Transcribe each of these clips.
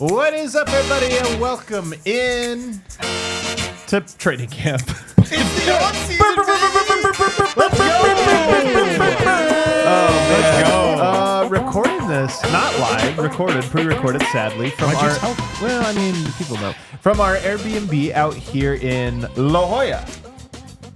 What is up, everybody, and welcome in to training camp. It's the off-season. Let's go. Recording this, not live, pre-recorded, sadly, from our, well, I mean, people know, from our Airbnb out here in La Jolla.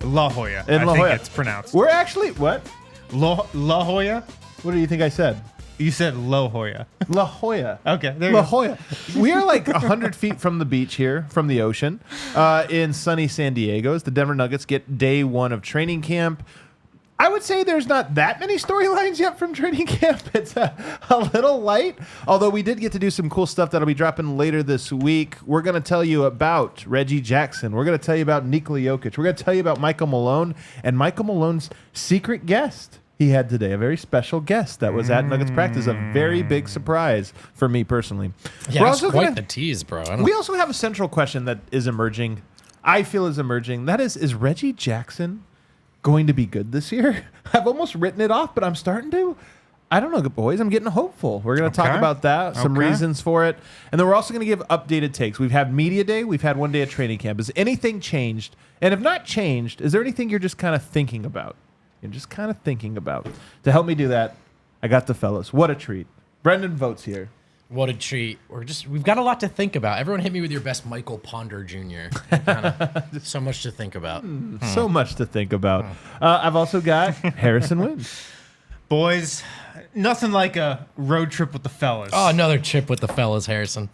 La Jolla. In La I Jolla. think it's pronounced. We're actually, what? La Jolla? What do you think I said? You said La Jolla. La Jolla. Okay, there you La go. Jolla. We are like 100 feet from the beach here, from the ocean, in sunny San Diego. As the Denver Nuggets get day one of training camp. I would say there's not that many storylines yet from training camp. It's a little light, although we did get to do some cool stuff that'll be dropping later this week. We're going to tell you about Reggie Jackson. We're going to tell you about Nikola Jokic. We're going to tell you about Michael Malone and Michael Malone's secret guest he had today, a very special guest that was at Nuggets practice, a very big surprise for me personally. Yeah, it's quite the tease, bro. We also have a central question that is emerging, I feel is emerging. That is Reggie Jackson going to be good this year? I've almost written it off, but I'm starting to. I don't know, boys. I'm getting hopeful. We're going to talk about that, some reasons for it. And then we're also going to give updated takes. We've had media day. We've had one day at training camp. Has anything changed? And if not changed, is there anything you're just kind of thinking about? To help me do that, I got the fellas. What a treat. Brendan Votes here. What a treat. We've got a lot to think about. Everyone hit me with your best Michael Ponder Jr. So much to think about. So much to think about. I've also got Harrison Wins. Boys, nothing like a road trip with the fellas. Oh, another trip with the fellas, Harrison.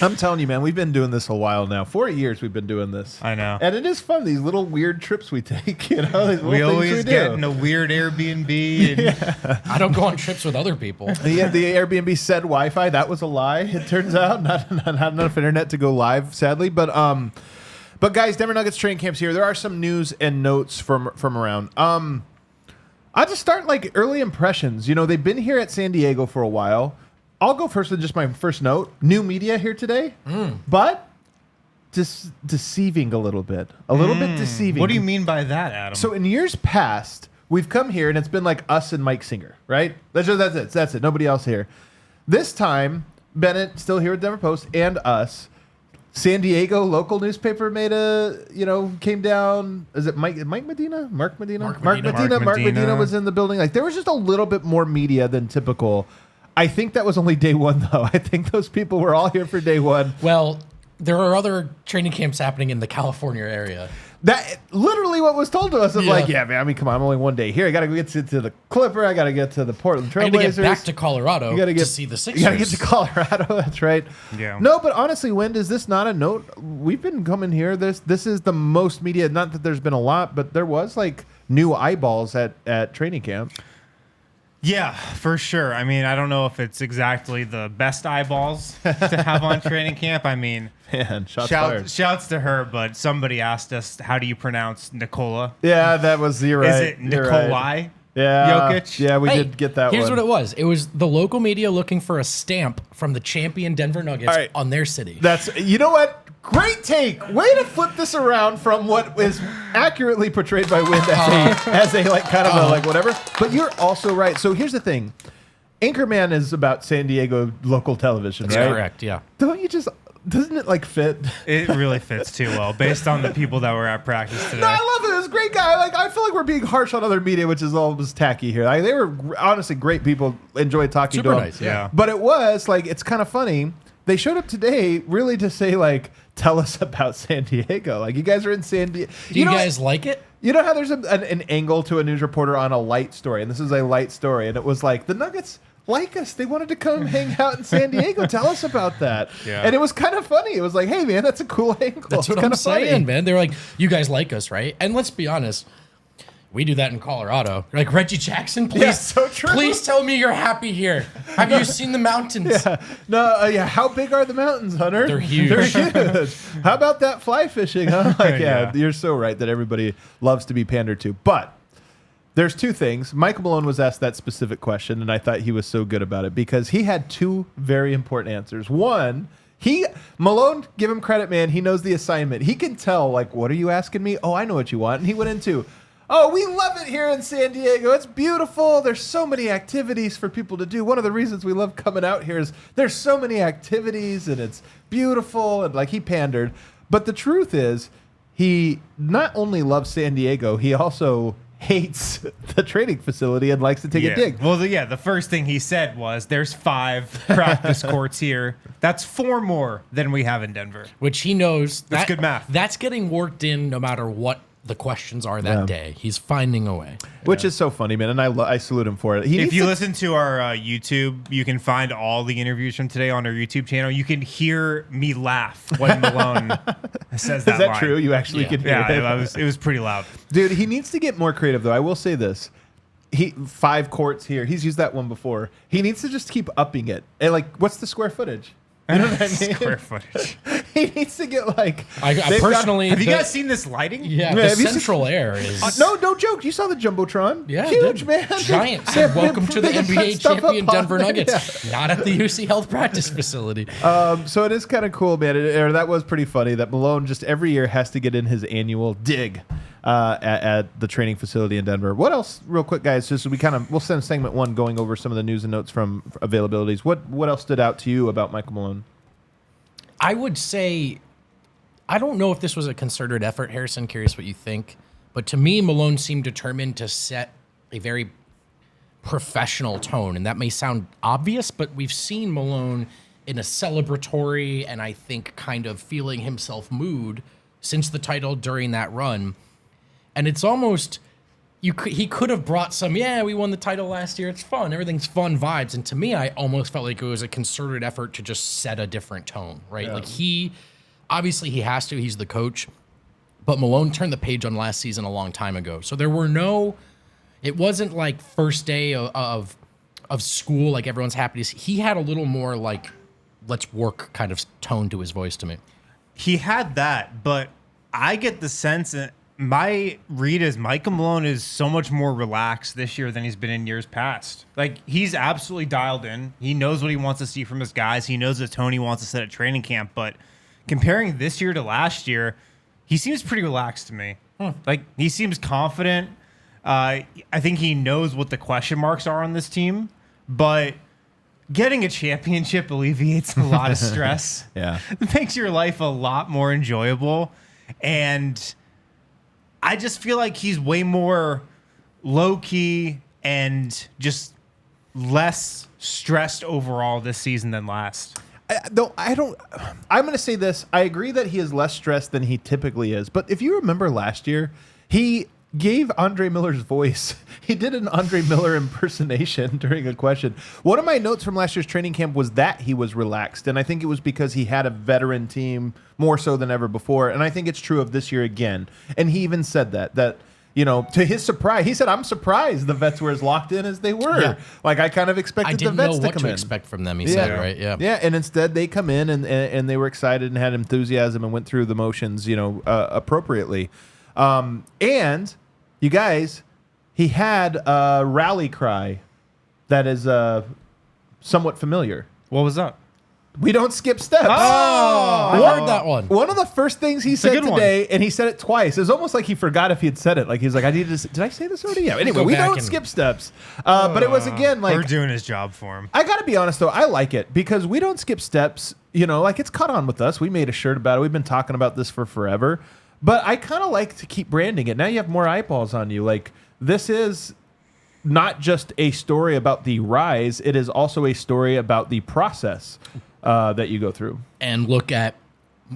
I'm telling you, man, we've been doing this a while now. 4 years we've been doing this. I know. And it is fun, these little weird trips we take. You know, these We little always things get in a weird Airbnb. And I don't go on trips with other people. Yeah, the Airbnb said Wi-Fi. That was a lie, it turns out. Not enough internet to go live, sadly. But guys, Denver Nuggets training camps here. There are some news and notes from around. I'll just start like early impressions. You know, they've been here at San Diego for a while. I'll go first with just my first note. New media here today, but deceiving a little bit. A little bit deceiving. What do you mean by that, Adam? So in years past, we've come here and it's been like us and Mike Singer, right? That's it. Nobody else here. This time, Bennett, still here at Denver Post, and us. San Diego local newspaper came down. Is it Mark Medina? Mark Medina was in the building. Like there was just a little bit more media than typical. I think that was only day one, though. I think those people were all here for day one. Well, there are other training camps happening in the California area. That literally what was told to us. I'm Yeah. like, yeah, man. I mean, come on. I'm only one day here. I got to get to the Clipper. I got to get to the Portland I got to Trailblazers. get back to Colorado to see the Sixers. You got to get to Colorado. That's right. Yeah. No, but honestly, Wind, is this not a note? We've been coming here. This is the most media. Not that there's been a lot, but there was like new eyeballs at training camp. Yeah, for sure. I mean, I don't know if it's exactly the best eyeballs to have on training camp. I mean, Man, fired. shouts to her, but somebody asked us, how do you pronounce Nikola? Yeah, that was you're right. Is it You're Nikolai? right. Yeah, Jokic? Yeah, we Hey, did get that Here's one. what it was. It was the local media looking for a stamp from the champion Denver Nuggets All right. on their city. You know what? Great take. Way to flip this around from what is accurately portrayed by Wind as a like kind of a like whatever. But you're also right. So here's the thing. Anchorman is about San Diego local television, That's right? correct, yeah. Doesn't it like fit? It really fits too well, based on the people that were at practice today. No, I love it. It was a great guy. Like I feel like we're being harsh on other media, which is almost tacky here. Like, they were honestly great people. Enjoyed talking Super to them. nice, yeah. But it was like it's kind of funny. They showed up today really to say like, tell us about San Diego. Like you guys are in San Diego. Do you guys like it? You know how there's an angle to a news reporter on a light story, and this is a light story, and it was like the Nuggets like us. They wanted to come hang out in San Diego. Tell us about that. Yeah. And it was kind of funny. It was like, hey man, that's a cool angle. That's what I'm saying, man. They're like, you guys like us, right? And let's be honest, we do that in Colorado. You're like, Reggie Jackson, please, Yeah, so true. Please tell me you're happy here. Have you seen the mountains? Yeah. No, how big are the mountains, Hunter? They're huge. They're huge. How about that fly fishing, huh? Like, Yeah. You're so right that everybody loves to be pandered to. But there's two things. Michael Malone was asked that specific question, and I thought he was so good about it because he had two very important answers. One, Malone, give him credit, man. He knows the assignment. He can tell, like, what are you asking me? Oh, I know what you want. And he went into, Oh, we love it here in San Diego. It's beautiful. There's so many activities for people to do. One of the reasons we love coming out here is there's so many activities and it's beautiful. And like he pandered. But the truth is, he not only loves San Diego, he also hates the training facility and likes to take a dig. Well, the first thing he said was, there's 5 practice courts here. That's 4 more than we have in Denver. Which he knows. That's good math. That's getting worked in no matter what the questions are that day. He's finding a way. Which is so funny, man, and I salute him for it. If you listen to our YouTube, you can find all the interviews from today on our YouTube channel. You can hear me laugh when Malone says that Is that line. true? You actually can hear it? It was pretty loud. Dude, he needs to get more creative, though. I will say this. 5 courts here. He's used that one before. He needs to just keep upping it. And, like, what's the square footage? You know what I mean? Square footage. He needs to get, like... I personally... Have you guys seen this lighting? Yeah, the central air is... No joke. You saw the Jumbotron? Yeah, huge, man. Giant. Said, welcome to the NBA champion Denver Nuggets. Not at the UC Health practice facility. So it is kind of cool, man. That was pretty funny that Malone just every year has to get in his annual dig at the training facility in Denver. What else, real quick, guys? Just we'll send segment 1 going over some of the news and notes from availabilities. What else stood out to you about Michael Malone? I would say, I don't know if this was a concerted effort, Harrison. Curious what you think. But to me, Malone seemed determined to set a very professional tone. And that may sound obvious, but we've seen Malone in a celebratory and I think kind of feeling himself mood since the title during that run. And it's almost, he could have brought some, we won the title last year. It's fun. Everything's fun vibes. And to me, I almost felt like it was a concerted effort to just set a different tone, right? Yeah. Like obviously he has to, he's the coach, but Malone turned the page on last season a long time ago. So there were it wasn't like first day of school, like everyone's happy to see. He had a little more like, let's work kind of tone to his voice to me. He had that, but I get the sense that my read is Michael Malone is so much more relaxed this year than he's been in years past. Like, he's absolutely dialed in. He knows what he wants to see from his guys. He knows the tone he wants to set at training camp. But comparing this year to last year, he seems pretty relaxed to me. Like, he seems confident. I think he knows what the question marks are on this team. But getting a championship alleviates a lot of stress. Yeah. It makes your life a lot more enjoyable. And I just feel like he's way more low-key and just less stressed overall this season than last. I'm going to say this. I agree that he is less stressed than he typically is. But if you remember last year, he gave Andre Miller's voice. He did an Andre Miller impersonation during a question. One of my notes from last year's training camp was that he was relaxed. And I think it was because he had a veteran team more so than ever before. And I think it's true of this year again. And he even said that, to his surprise, he said, I'm surprised the vets were as locked in as they were. Yeah. Like, I kind of expected the vets to come in. I didn't know what to expect from them, he said, right? Yeah. Yeah, and instead they come in and they were excited and had enthusiasm and went through the motions, appropriately. And you guys, he had a rally cry that is somewhat familiar. What was that? We don't skip steps. Oh, I heard that one. One of the first things he said today, and he said it twice. It was almost like he forgot if he had said it. Like he's like, did I say this already? Yeah. Anyway, we don't skip steps. But it was again like we're doing his job for him. I got to be honest though, I like it because we don't skip steps. Like it's caught on with us. We made a shirt about it. We've been talking about this for forever. But I kind of like to keep branding it. Now you have more eyeballs on you. Like this is not just a story about the rise. It is also a story about the process that you go through. And look at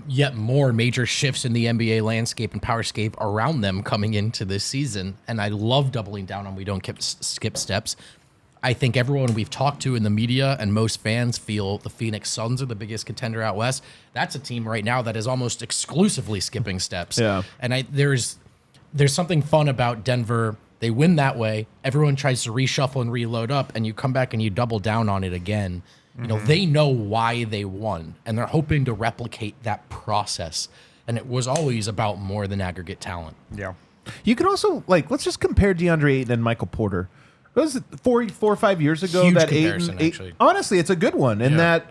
yet more major shifts in the NBA landscape and powerscape around them coming into this season. And I love doubling down on we don't skip steps. I think everyone we've talked to in the media and most fans feel the Phoenix Suns are the biggest contender out west. That's a team right now that is almost exclusively skipping steps. Yeah. And there's something fun about Denver. They win that way. Everyone tries to reshuffle and reload up, and you come back and you double down on it again. They know why they won, and they're hoping to replicate that process. And it was always about more than aggregate talent. Yeah. You can also, let's just compare DeAndre Ayton and Michael Porter. It was 4 or 5 years ago. Huge that comparison, Ayton, honestly, it's a good one in that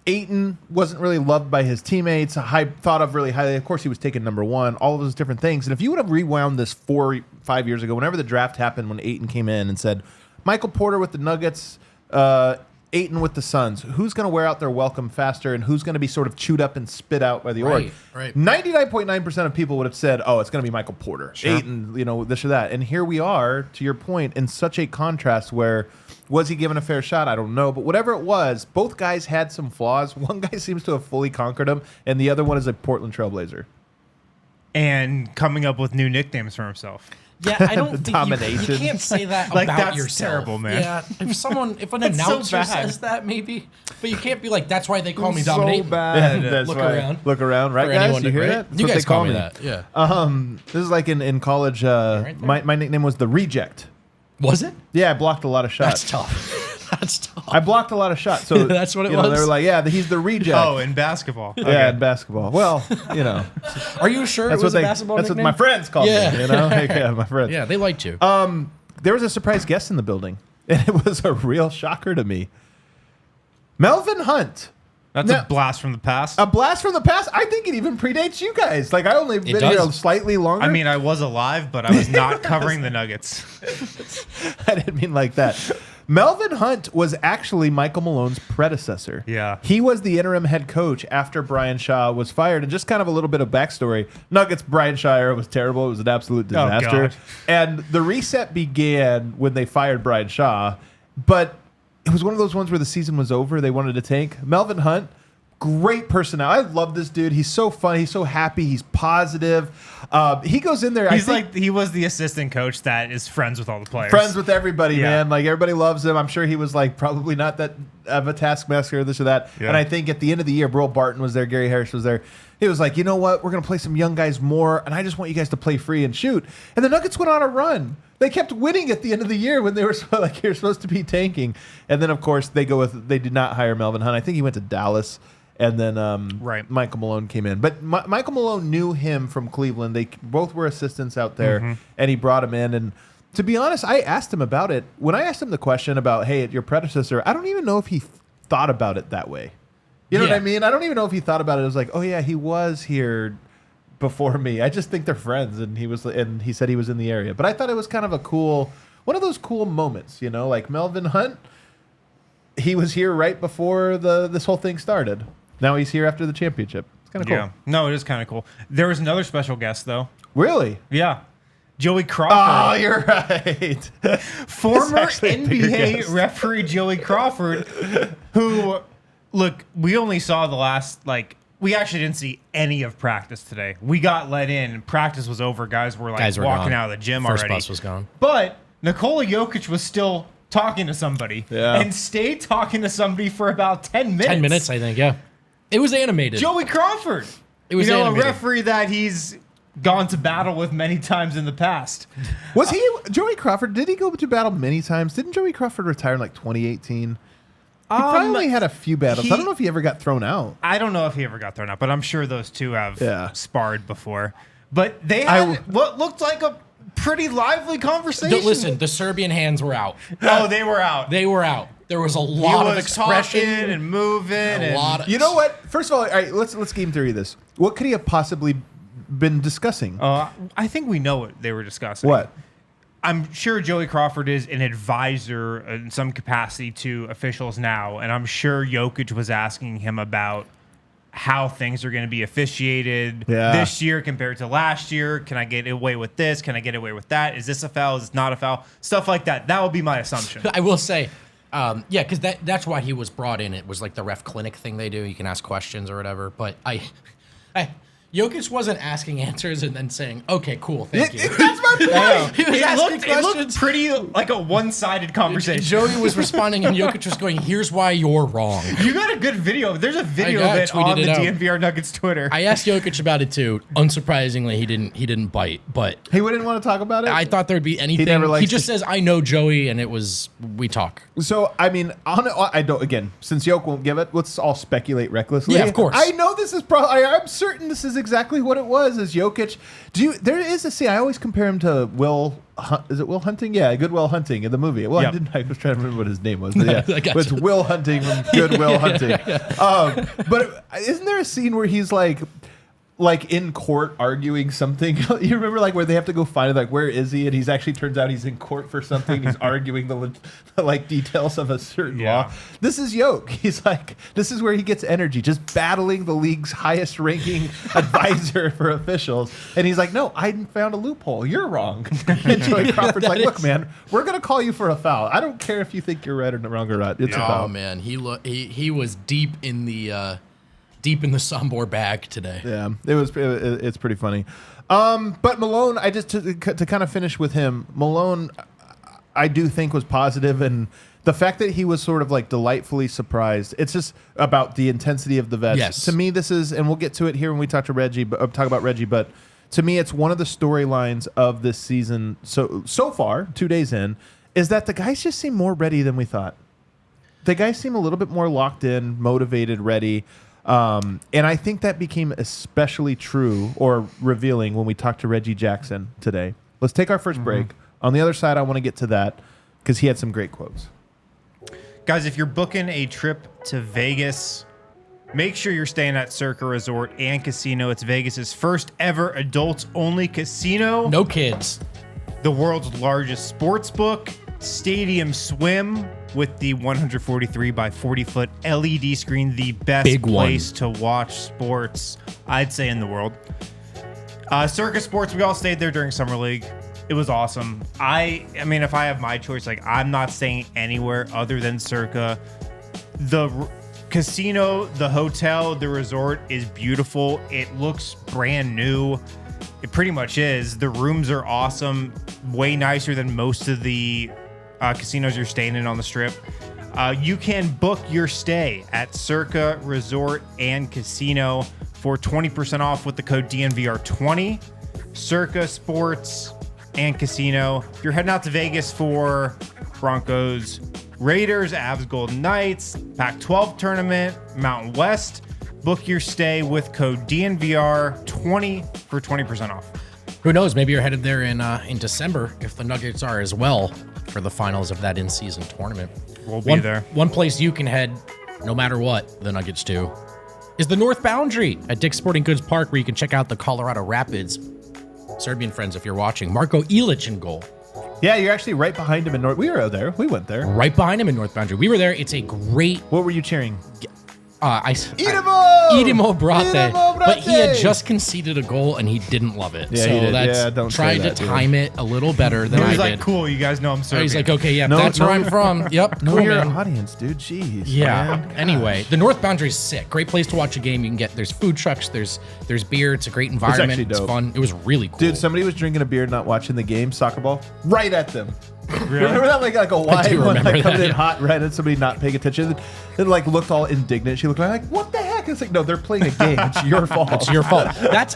Ayton wasn't really loved by his teammates, thought of really highly. Of course, he was taken number one, all of those different things. And if you would have rewound this 4-5 years ago, whenever the draft happened, when Ayton came in and said, Michael Porter with the Nuggets, Ayton with the Suns, who's going to wear out their welcome faster and who's going to be sort of chewed up and spit out by the org? Right. 99.9% of people would have said, oh, it's going to be Michael Porter. Sure. Ayton, this or that. And here we are, to your point, in such a contrast where, was he given a fair shot? I don't know. But whatever it was, both guys had some flaws. One guy seems to have fully conquered them, and the other one is a Portland Trailblazer. And coming up with new nicknames for himself. Yeah, I don't The think domination. you can't say that Like, about that's yourself. terrible, man. Yeah, if an That's so announcer bad. says that, maybe, but you can't be like, that's why they call me So dominating. bad. That's Look why- around. Look around, right, For guys? anyone You to- hear right? that? That's You what guys they call call me me. that. Yeah. This is like in college. Right there. My nickname was the Reject. Was it? Yeah, I blocked a lot of shots. That's tough. That's tough. I blocked a lot of shots. So That's what it They was? were like, yeah, he's the Reject. Oh, in basketball. yeah, in basketball. Well, Are you sure that's it was what a basketball That's nickname? what my friends called Yeah. me. Yeah, my friends. Yeah, they liked you. There was a surprise guest in the building, and it was a real shocker to me. Melvin Hunt. That's Now- a blast from the past. A blast from the past. I think it even predates you guys. Like, I only been here does. slightly longer. I mean, I was alive, but I was not covering the Nuggets. I didn't mean like that. Melvin Hunt was actually Michael Malone's predecessor. Yeah. He was the interim head coach after Brian Shaw was fired. And just kind of a little bit of backstory. Nuggets, Brian Shaw era was terrible. It was an absolute disaster. God. And the reset began when they fired Brian Shaw. But it was one of those ones where the season was over. They wanted to tank. Melvin Hunt, great personality. I love this dude. He's so funny. He's so happy. He's positive. He goes in there. He's he was the assistant coach that is friends with all the players. Friends with everybody, Yeah. man. Like, everybody loves him. I'm sure he was like probably not that of a taskmaster or this or that. Yeah. And I think at the end of the year, Brill Barton was there, Gary Harris was there. He was like, you know what? We're going to play some young guys more, and I just want you guys to play free and shoot. And the Nuggets went on a run. They kept winning at the end of the year when they were like, you're supposed to be tanking. And then, of course, they did not hire Melvin Hunt. I think he went to Dallas. And then Right. Michael Malone came in. But Michael Malone knew him from Cleveland. They both were assistants out there, and he brought him in. And to be honest, I asked him about it. When I asked him the question about, hey, your predecessor, I don't even know if he thought about it that way. You know what I mean? I don't even know if he thought about it. It was like, oh, yeah, he was here before me. I just think they're friends. And he said he was in the area. But I thought it was kind of one of those cool moments, like Melvin Hunt. He was here right before this whole thing started. Now he's here after the championship. It's kind of cool. Yeah. No, it is kind of cool. There was another special guest, though. Really? Yeah. Joey Crawford. Oh, you're right. Former actually a bigger NBA guess. referee Joey Crawford, who, look, we only saw we actually didn't see any of practice today. We got let in. Practice was over. Guys were walking gone. out of the gym First already. bus was gone. But Nikola Jokic was still talking to somebody and stayed talking to somebody for about 10 minutes. 10 minutes, I think, yeah. It was animated. Joey Crawford. It was a animated. referee that he's gone to battle with many times in the past. Was he Joey Crawford? Did he go to battle many times? Didn't Joey Crawford retire in like 2018? He probably had a few battles. I don't know if he ever got thrown out. I don't know if he ever got thrown out, but I'm sure those two have sparred before. But they I had what looked like a pretty lively conversation. Listen, the Serbian hands were out. Oh, they were out. They were out. There was a He lot of was expression. talking and moving. A lot of, You know what? First of all right, let's game theory this. What could he have possibly been discussing? I think we know what they were discussing. What? I'm sure Joey Crawford is an advisor in some capacity to officials now, and I'm sure Jokic was asking him about how things are going to be officiated this year compared to last year. Can I get away with this? Can I get away with that? Is this a foul? Is this not a foul? Stuff like that. That would be my assumption. I will say, because that's why he was brought in. It was like the ref clinic thing they do. You can ask questions or whatever. But Jokic wasn't asking answers and then saying, "Okay, cool, thank you." That's my point. He was asking It looked questions. pretty like a one-sided conversation. Joey was responding, and Jokic was going, "Here's why you're wrong." You got a good video. There's a video of it tweeted on the it out. DNVR Nuggets Twitter. I asked Jokic about it too. Unsurprisingly, he didn't bite, but He wouldn't want to talk about it? I thought there'd be anything. never He likes just says, "I know Joey," and we talk. So, I mean, I don't, again, since Yoke won't give it, let's all speculate recklessly. Yeah, of course. I know this is I'm certain this is exactly what it was. Is Jokic? There is a scene. I always compare him to Will. Is it Will Hunting? Yeah, Good Will Hunting in the movie. Well, Yep. I was trying to remember what his name was. But yeah, I got it's you. Will Hunting from Good Will Hunting. But isn't there a scene where he's like in court arguing something? You remember where they have to go find it, where is he? And he's actually turns out he's in court for something. He's arguing the details of a certain law. This is Yoke. He's this is where he gets energy, just battling the league's highest ranking advisor for officials. And he's like, no, I found a loophole. You're wrong. And Joey Crawford's like, look, man, we're going to call you for a foul. I don't care if you think you're right or wrong or not. It's a foul. Oh man, he was deep in the Sombor bag today. Yeah, it's pretty funny. But Malone, I just to kind of finish with him, Malone, I do think was positive, and the fact that he was sort of delightfully surprised. It's just about the intensity of the vets. Yes. To me, this is, and we'll get to it here when we talk about Reggie. But to me, it's one of the storylines of this season. So far, 2 days in, is that the guys just seem more ready than we thought. The guys seem a little bit more locked in, motivated, ready. And I think that became especially true or revealing when we talked to Reggie Jackson today. Let's take our first break. On the other side, I want to get to that because he had some great quotes. Guys, if you're booking a trip to Vegas, make sure you're staying at Circa Resort and Casino. It's Vegas's first ever adults-only casino. No kids. The world's largest sports book, stadium swim with the 143 by 40 foot LED screen, the best Big place to watch sports, I'd say, in the world. Circa Sports, we all stayed there during Summer League. It was awesome. I mean, if I have my choice, I'm not staying anywhere other than Circa. The casino, the hotel, the resort is beautiful. It looks brand new. It pretty much is. The rooms are awesome, way nicer than most of the casinos you're staying in on the Strip. You can book your stay at Circa Resort and Casino for 20% off with the code DNVR20. Circa Sports and Casino. If you're heading out to Vegas for Broncos, Raiders, Avs, Golden Knights, Pac-12 tournament, Mountain West, book your stay with code DNVR20 for 20% off. Who knows? Maybe you're headed there in December if the Nuggets are as well for the finals of that in-season tournament. We'll be there. One place you can head, no matter what the Nuggets do, is the North Boundary at Dick's Sporting Goods Park, where you can check out the Colorado Rapids. Serbian friends, if you're watching. Marko Ilic in goal. Yeah, you're actually right behind him in North. We were there. We went there. Right behind him in North Boundary. We were there. It's a great... What were you cheering? Idemo Brate. Idemo But he had Brate! just conceded a goal and he didn't love it. Yeah, so he did. that's Yeah, don't say trying that, to dude. time it a little better than He I was did. like, cool, you guys know I'm Serbian. He's like, okay, yeah, No, that's no, where I'm from. Yep, Know cool, your man. audience, dude. Jeez. Yeah. man. Anyway, the North Boundary is sick. Great place to watch a game. You can get there's food trucks, there's beer. It's a great environment. actually It's dope. fun. It was really cool. Dude, somebody was drinking a beer, not watching the game, soccer ball, right at them. Remember that like a wide do one remember coming that, in yeah. hot right at somebody not paying attention and looked all indignant. She looked like what the heck? It's like, no, they're playing a game. It's your fault. It's your fault. That's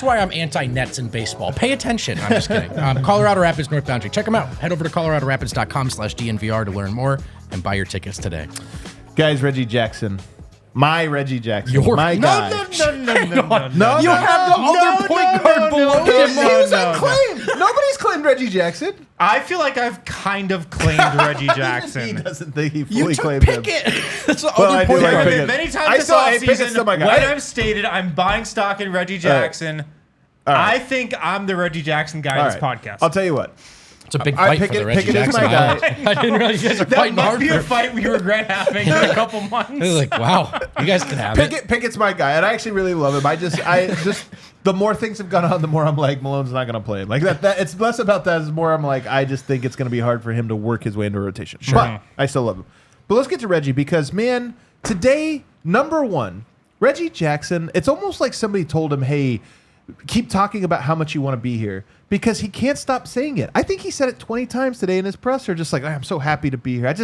why I'm anti-nets in baseball. Pay attention. I'm just kidding. Colorado Rapids, North Boundary. Check them out. Head over to coloradorapids.com/DNVR to learn more and buy your tickets today. Guys, Reggie Jackson. My Reggie Jackson. Your- my No, guy. No. You have the other point guard below He him. was unclaimed. Nobody's claimed Reggie Jackson. I feel like I've kind of claimed Reggie He Jackson. doesn't think he You fully took claimed him. Pickett. That's the Well, I other do point like guard. Pickett. Many times I this still- hey, Pickett's still offseason, my when guy. I've stated I'm buying stock in Reggie Jackson, right. I think I'm the Reggie Jackson guy All in this right. podcast. I'll tell you what. It's a big I fight pick for the it- Reggie pick it as Jackson. my guy. I didn't realize you guys are that fighting might hard be for a it. fight we regret having in a couple months. It was like, wow, you guys can have it. Pickett's my guy, and I actually really love him. I just the more things have gone on, the more I'm like, Malone's not going to play him. Like that. It's less about that. It's more I'm like, I just think it's going to be hard for him to work his way into rotation. Sure. But I still love him. But let's get to Reggie because, man, today, number one, Reggie Jackson, it's almost like somebody told him, hey, keep talking about how much you want to be here because he can't stop saying it. I think he said it 20 times today in his presser, just like, I'm so happy to be here.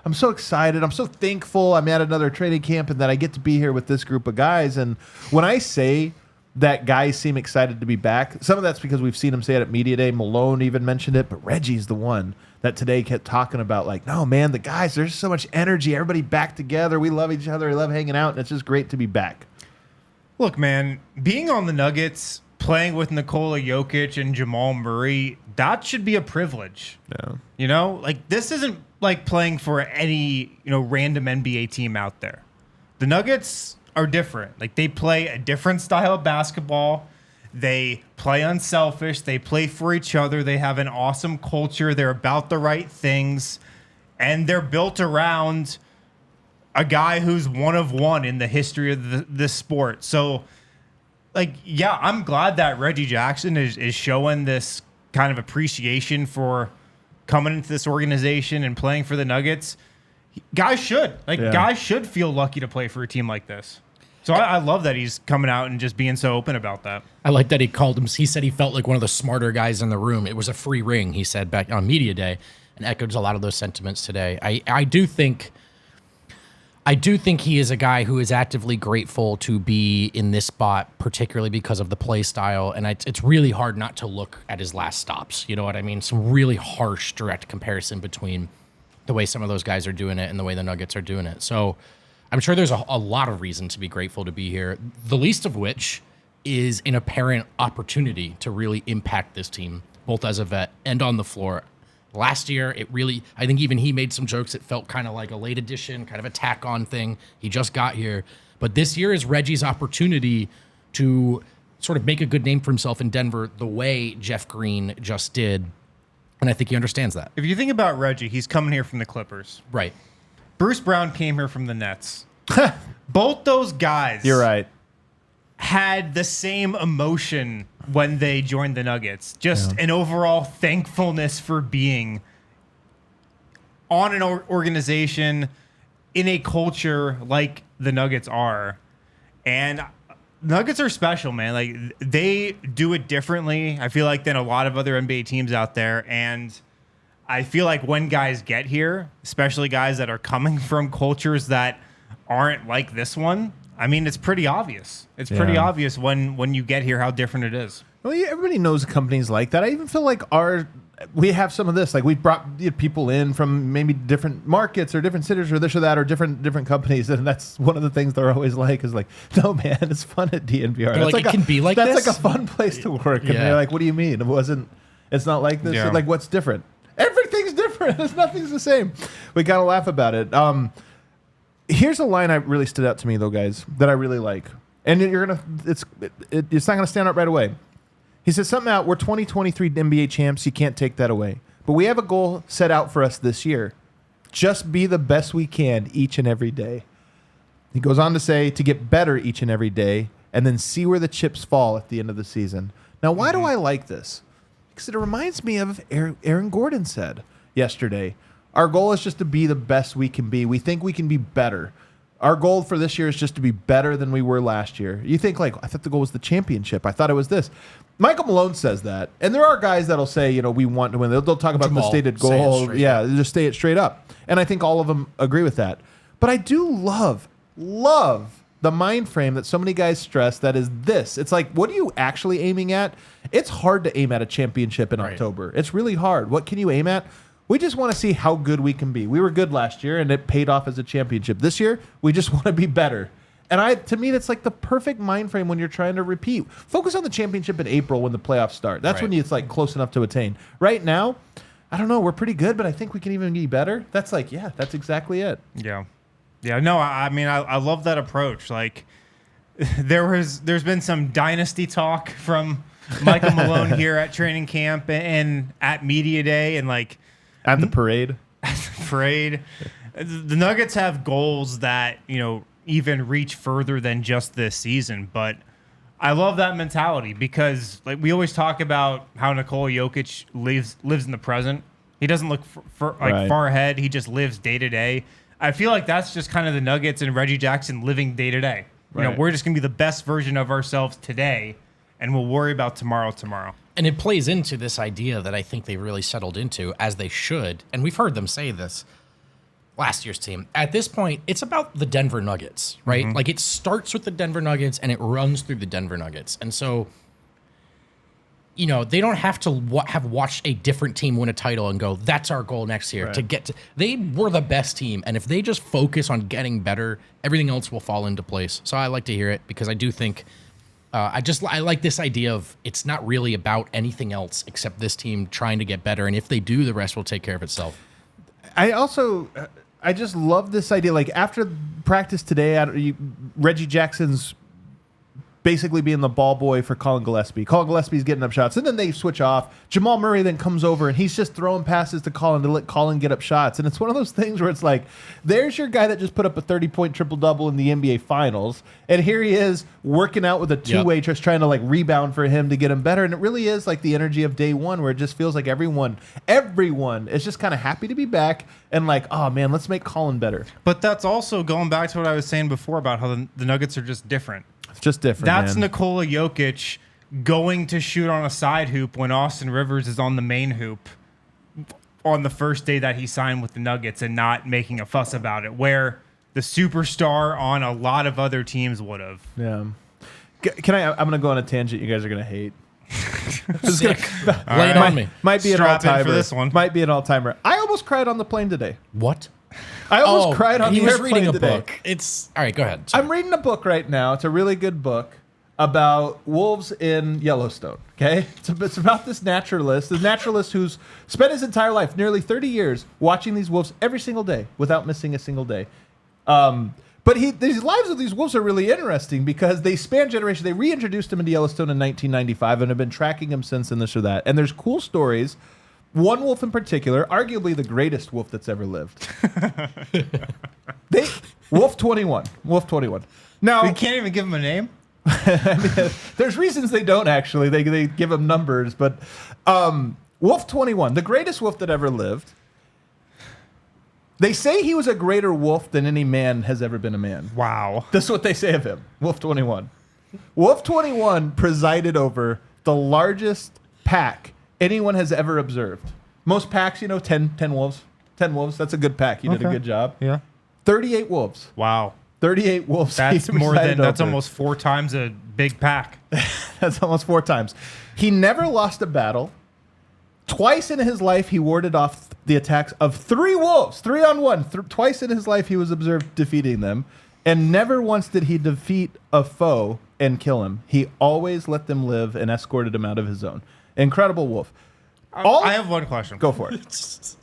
I'm so excited. I'm so thankful I'm at another training camp and that I get to be here with this group of guys. And when I say that guys seem excited to be back, some of that's because we've seen him say it at Media Day. Malone even mentioned it, but Reggie's the one that today kept talking about like, no, man, the guys, there's so much energy. Everybody back together. We love each other. We love hanging out. And it's just great to be back. Look, man, being on the Nuggets, playing with Nikola Jokic and Jamal Murray, that should be a privilege. Yeah. You know, like this isn't like playing for any, random NBA team out there. The Nuggets are different. Like they play a different style of basketball. They play unselfish. They play for each other. They have an awesome culture. They're about the right things. And they're built around a guy who's one of one in the history of the sport. So, yeah, I'm glad that Reggie Jackson is showing this kind of appreciation for coming into this organization and playing for the Nuggets. Guys should. Guys should feel lucky to play for a team like this. So I love that he's coming out and just being so open about that. I like that he said he felt like one of the smarter guys in the room. It was a free ring, he said back on media day, and echoed a lot of those sentiments today. I do think he is a guy who is actively grateful to be in this spot, particularly because of the play style. And it's really hard not to look at his last stops. You know what I mean? Some really harsh, direct comparison between the way some of those guys are doing it and the way the Nuggets are doing it. So I'm sure there's a lot of reason to be grateful to be here, the least of which is an apparent opportunity to really impact this team, both as a vet and on the floor. Last year, I think even he made some jokes. It felt kind of like a late edition, kind of a tack on thing. He just got here. But this year is Reggie's opportunity to sort of make a good name for himself in Denver the way Jeff Green just did. And I think he understands that. If you think about Reggie, he's coming here from the Clippers. Right. Bruce Brown came here from the Nets. Both those guys. You're right. Had the same emotion when they joined the Nuggets. Just an overall thankfulness for being on an organization in a culture like the Nuggets are. And Nuggets are special, man. Like they do it differently, I feel like, than a lot of other NBA teams out there. And I feel like when guys get here, especially guys that are coming from cultures that aren't like this one, I mean, it's pretty obvious. It's pretty obvious when you get here how different it is. Well, yeah, everybody knows companies like that. I even feel like we have some of this. Like we brought people in from maybe different markets or different cities or this or that or different companies, and that's one of the things they're always like is like, no man, it's fun at DNVR. That's like, it can be like this. That's like a fun place to work. And they're like, what do you mean? It's not like this. Yeah. Like what's different? Everything's different. Nothing's the same. We gotta laugh about it. Here's a line that really stood out to me though, guys, that I really like, and it's not gonna stand out right away. He says something out, we're 2023 NBA champs, you can't take that away. But we have a goal set out for us this year. Just be the best we can each and every day. He goes on to say to get better each and every day and then see where the chips fall at the end of the season. Now, why do I like this? Because it reminds me of Aaron Gordon said yesterday. Our goal is just to be the best we can be. We think we can be better. Our goal for this year is just to be better than we were last year. You think like, I thought the goal was the championship. I thought it was this. Michael Malone says that. And there are guys that'll say, we want to win. They'll talk about Jamal, the stated say it goal. straight Yeah, up. just say it straight up. And I think all of them agree with that. But I do love the mind frame that so many guys stress that is this. It's like, what are you actually aiming at? It's hard to aim at a championship in October. It's really hard. What can you aim at? We just want to see how good we can be. We were good last year, and it paid off as a championship. This year, we just want to be better. And to me, that's like the perfect mind frame when you're trying to repeat. Focus on the championship in April when the playoffs start. That's when it's like close enough to attain. Right now, I don't know. We're pretty good, but I think we can even be better. That's like, yeah, that's exactly it. Yeah. Yeah, no, I mean, I love that approach. Like, there's been some dynasty talk from Michael Malone here at training camp and at media day and like At the parade. The Nuggets have goals that, even reach further than just this season. But I love that mentality because like we always talk about how Nikola Jokic lives in the present. He doesn't look far ahead. He just lives day to day. I feel like that's just kind of the Nuggets and Reggie Jackson living day to day. We're just going to be the best version of ourselves today, and we'll worry about tomorrow. And it plays into this idea that I think they've really settled into, as they should. And we've heard them say this last year's team. At this point, it's about the Denver Nuggets, right? Mm-hmm. Like it starts with the Denver Nuggets and it runs through the Denver Nuggets. And so they don't have to have watched a different team win a title and go, that's our goal next year to get to. They were the best team, and if they just focus on getting better, everything else will fall into place. So I like to hear it because I do think I like this idea of it's not really about anything else except this team trying to get better, and if they do, the rest will take care of itself. I just love this idea. Like after practice today, Reggie Jackson's basically being the ball boy for Colin Gillespie. Colin Gillespie's getting up shots, and then they switch off. Jamal Murray then comes over, and he's just throwing passes to Colin to let Colin get up shots. And it's one of those things where it's like, there's your guy that just put up a 30-point triple-double in the NBA Finals, and here he is working out with a two-way, just trying to like rebound for him to get him better. And it really is like the energy of day one, where it just feels like everyone is just kind of happy to be back and like, oh man, let's make Colin better. But that's also going back to what I was saying before about how the Nuggets are just different. It's just different. That's Nikola Jokic going to shoot on a side hoop when Austin Rivers is on the main hoop on the first day that he signed with the Nuggets and not making a fuss about it, where the superstar on a lot of other teams would have. Yeah. I'm going to go on a tangent you guys are going to hate. Sick. Lay it on me. Might be an Strap in all-timer. for this one. Might be an all-timer. I almost cried on the plane today. What? I almost cried on the he was airplane reading a today. book. It's all right. Go ahead. Sorry. I'm reading a book right now. It's a really good book about wolves in Yellowstone. Okay, it's about this naturalist who's spent his entire life, nearly 30 years, watching these wolves every single day without missing a single day. But these lives of these wolves are really interesting because they span generations. They reintroduced him into Yellowstone in 1995 and have been tracking him since and this or that. And there's cool stories. One wolf in particular, arguably the greatest wolf that's ever lived. Wolf 21. Wolf 21. Now, We can't even give him a name? there's reasons they don't actually. They give him numbers, but Wolf 21, the greatest wolf that ever lived. They say he was a greater wolf than any man has ever been a man. Wow. That's what they say of him. Wolf 21. Wolf 21 presided over the largest pack anyone has ever observed. Most packs, 10 wolves. 10 wolves, that's a good pack. You did a good job. Yeah. 38 wolves. Wow. 38 wolves. That's that's almost 4 times a big pack. That's almost 4 times. He never lost a battle. Twice in his life, he warded off the attacks of 3 wolves, 3-on-1. Twice in his life, he was observed defeating them. And never once did he defeat a foe and kill him. He always let them live and escorted them out of his zone. Incredible wolf. I have one question. Go for it.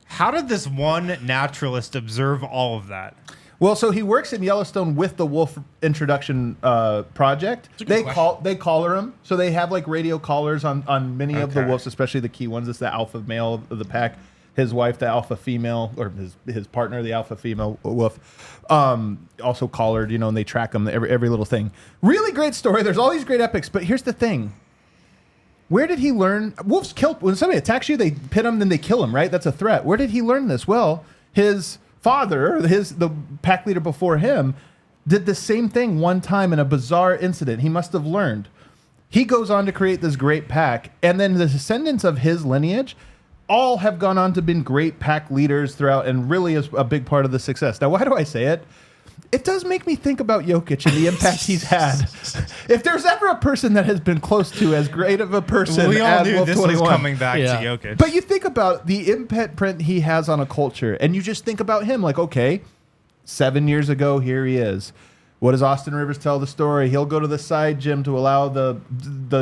How did this one naturalist observe all of that? Well, so he works in Yellowstone with the wolf introduction project. They collar him, so they have like radio collars on many of the wolves, especially the key ones. It's the alpha male of the pack, his wife, the alpha female, or his partner, the alpha female wolf, also collared. And they track them every little thing. Really great story. There's all these great epics, but here's the thing. Where did he learn? Wolves kill. When somebody attacks you, they pit them, then they kill them, right? That's a threat. Where did he learn this? Well, his father, the pack leader before him, did the same thing one time in a bizarre incident. He must have learned. He goes on to create this great pack, and then the descendants of his lineage all have gone on to been great pack leaders throughout, and really is a big part of the success. Now, why do I say it? It does make me think about Jokic and the impact he's had. If there's ever a person that has been close to as great of a person We all as knew Wolf this 21. was coming back Yeah. to Jokic. But you think about the imprint he has on a culture, and you just think about him like, okay, 7 years ago, here he is. What does Austin Rivers tell the story? He'll go to the side gym to allow the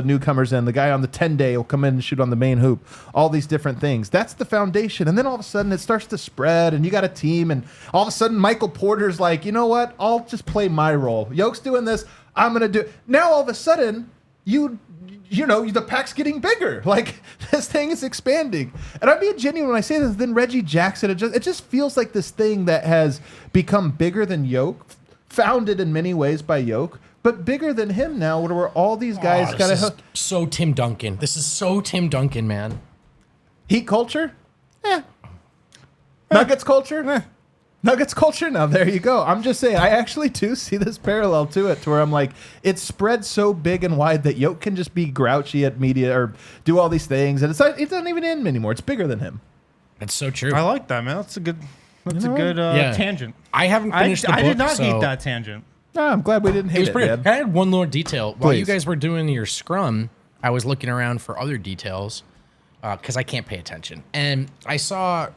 newcomers in. The guy on the 10-day will come in and shoot on the main hoop. All these different things. That's the foundation. And then all of a sudden it starts to spread, and you got a team, and all of a sudden Michael Porter's like, you know what? I'll just play my role. Yoke's doing this. I'm going to do it. Now all of a sudden, the pack's getting bigger. Like, this thing is expanding. And I'm being genuine when I say this. Then Reggie Jackson, it just feels like this thing that has become bigger than Yoke, founded in many ways by Yoke, but bigger than him now, where all these guys got This is so Tim Duncan. This is so Tim Duncan, man. Heat culture? Nuggets culture? Nuggets culture? Now, there you go. I'm just saying, I actually do see this parallel to it, to where I'm like, it's spread so big and wide that Yoke can just be grouchy at media or do all these things, and it doesn't even end anymore. It's bigger than him. That's so true. I like that, man. That's a good tangent. I haven't finished the book. I did not so hate that tangent. I'm glad we didn't hate it, pretty. man. I had one more detail. While you Please. guys were doing your scrum, I was looking around for other details because I can't pay attention. And I saw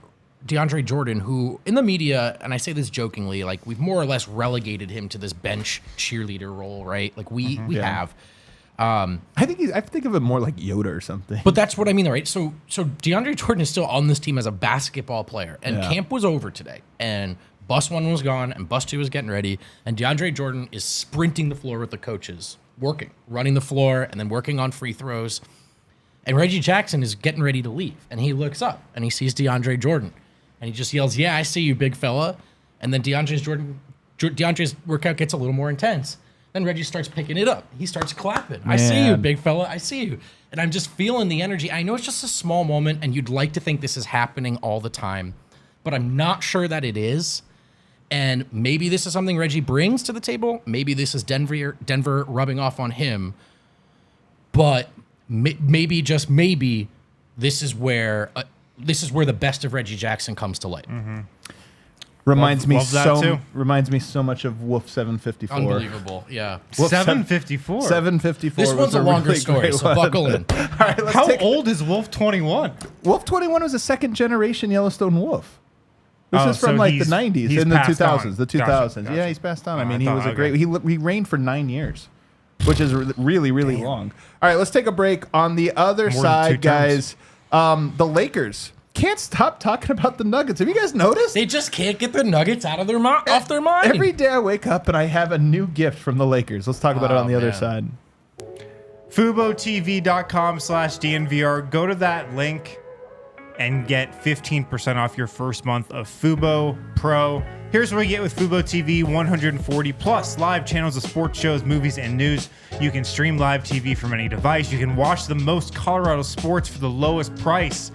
DeAndre Jordan, who in the media, and I say this jokingly, like we've more or less relegated him to this bench cheerleader role, right? Like we have. I think of it more like Yoda or something. But that's what I mean, right? So DeAndre Jordan is still on this team as a basketball player, and camp was over today, and bus 1 was gone, and bus 2 was getting ready, and DeAndre Jordan is sprinting the floor with the coaches, running the floor, and then working on free throws. And Reggie Jackson is getting ready to leave, and he looks up, and he sees DeAndre Jordan, and he just yells, "Yeah, I see you, big fella." And then DeAndre's workout gets a little more intense. Then Reggie starts picking it up. He starts clapping. "I see you, big fella. I see you." And I'm just feeling the energy. I know it's just a small moment, and you'd like to think this is happening all the time, but I'm not sure that it is. And maybe this is something Reggie brings to the table. Maybe this is Denver rubbing off on him. But maybe, just maybe, this is where the best of Reggie Jackson comes to light. Mm-hmm. Reminds me so much of Wolf 754. Unbelievable, yeah. Wolf 754. 754. This one's a longer story, so buckle in. All right, How old is Wolf 21? Wolf 21 was a second generation Yellowstone wolf. This is from so like the 90s and the 2000s. on. The 2000s. Gotcha. Yeah, he's passed on. I Oh, mean, I he thought- was a okay. great. He reigned for 9 years, which is really, really long. All right, let's take a break. On the other More than side, 2 terms. guys, the Lakers can't stop talking about the Nuggets. Have you guys noticed? They just can't get the Nuggets out of their off their mind. Every day I wake up and I have a new gift from the Lakers. Let's talk about it on the other man. side. FuboTV.com/DNVR. Go to that link and get 15% off your first month of Fubo Pro. Here's what you get with Fubo TV: 140 plus live channels of sports shows, movies, and news. You can stream live TV from any device. You can watch the most Colorado sports for the lowest price.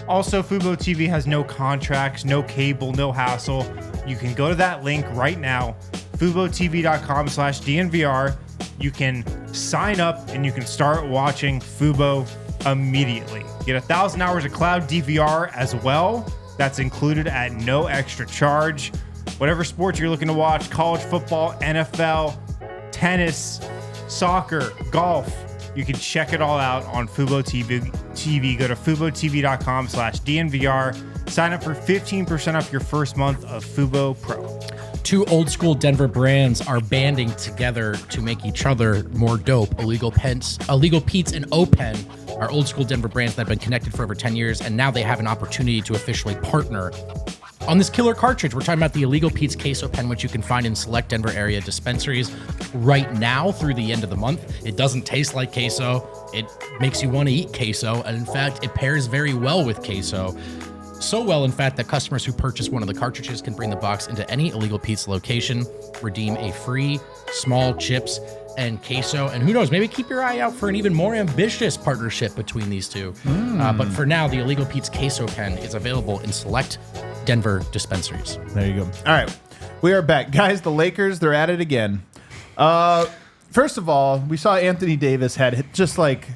Also, Fubo TV has no contracts, no cable, no hassle. You can go to that link right now, FuboTV.com/DNVR. You can sign up and you can start watching Fubo immediately. Get 1,000 hours of cloud DVR as well. That's included at no extra charge. Whatever sports you're looking to watch, college football, NFL, tennis, soccer, golf, you can check it all out on Fubo TV. Go to FuboTV.com/DNVR. Sign up for 15% off your first month of Fubo Pro. 2 old school Denver brands are banding together to make each other more dope. Illegal Pete's and Open are old school Denver brands that have been connected for over 10 years, and now they have an opportunity to officially partner on this killer cartridge. We're talking about the Illegal Pete's Queso Pen, which you can find in select Denver area dispensaries right now through the end of the month. It doesn't taste like queso. It makes you want to eat queso, and in fact, it pairs very well with queso. So well, in fact, that customers who purchase one of the cartridges can bring the box into any Illegal Pete's location, redeem a free small chips and queso, and who knows, maybe keep your eye out for an even more ambitious partnership between these two. But for now, the Illegal Pete's Queso Pen is available in select Denver dispensaries. There you go. All right, we are back. Guys, the Lakers, they're at it again. First of all, we saw Anthony Davis had just like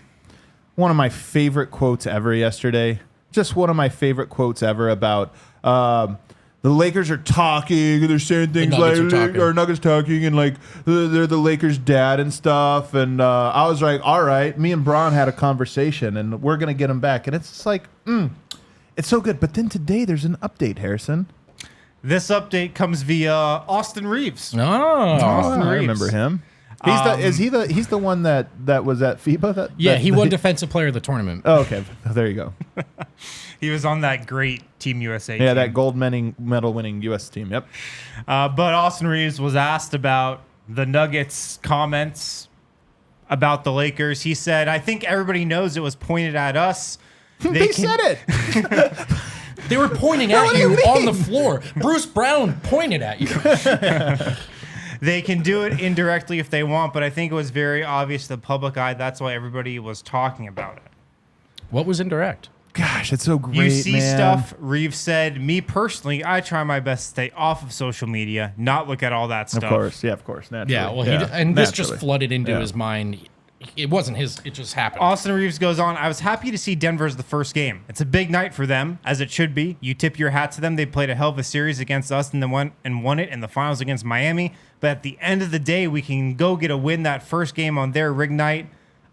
one of my favorite quotes ever yesterday. Just one of my favorite quotes ever about the Lakers are talking and they're saying things like our Nuggets talking and like they're the Lakers' dad and stuff. And I was like, all right, me and Braun had a conversation and we're gonna get him back. And it's just like, it's so good. But then today there's an update, Harrison. This update comes via Austin Reaves. Austin I remember him. He's he's the one that was at FIBA? He won Defensive Player of the Tournament. Oh, okay. There you go. He was on that great Team USA Yeah, team. that gold medal winning U.S. team. Yep. But Austin Reaves was asked about the Nuggets' comments about the Lakers. He said, "I think everybody knows it was pointed at us." They said it. They were pointing at you on the floor. Bruce Brown pointed at you. They can do it indirectly if they want, but I think it was very obvious to the public eye. That's why everybody was talking about it. What was indirect? Gosh, it's so great, You see man. stuff, Reeves said, me personally, I try my best to stay off of social media, not look at all that stuff. Of course. Yeah, of course. Naturally. Yeah, well, this just naturally. flooded into his mind. It wasn't his, it just happened. Austin Reaves goes on, I was happy to see Denver as the first game. It's a big night for them, as it should be. You tip your hat to them. They played a hell of a series against us and then won it in the finals against Miami. But at the end of the day, we can go get a win that first game on their rig night.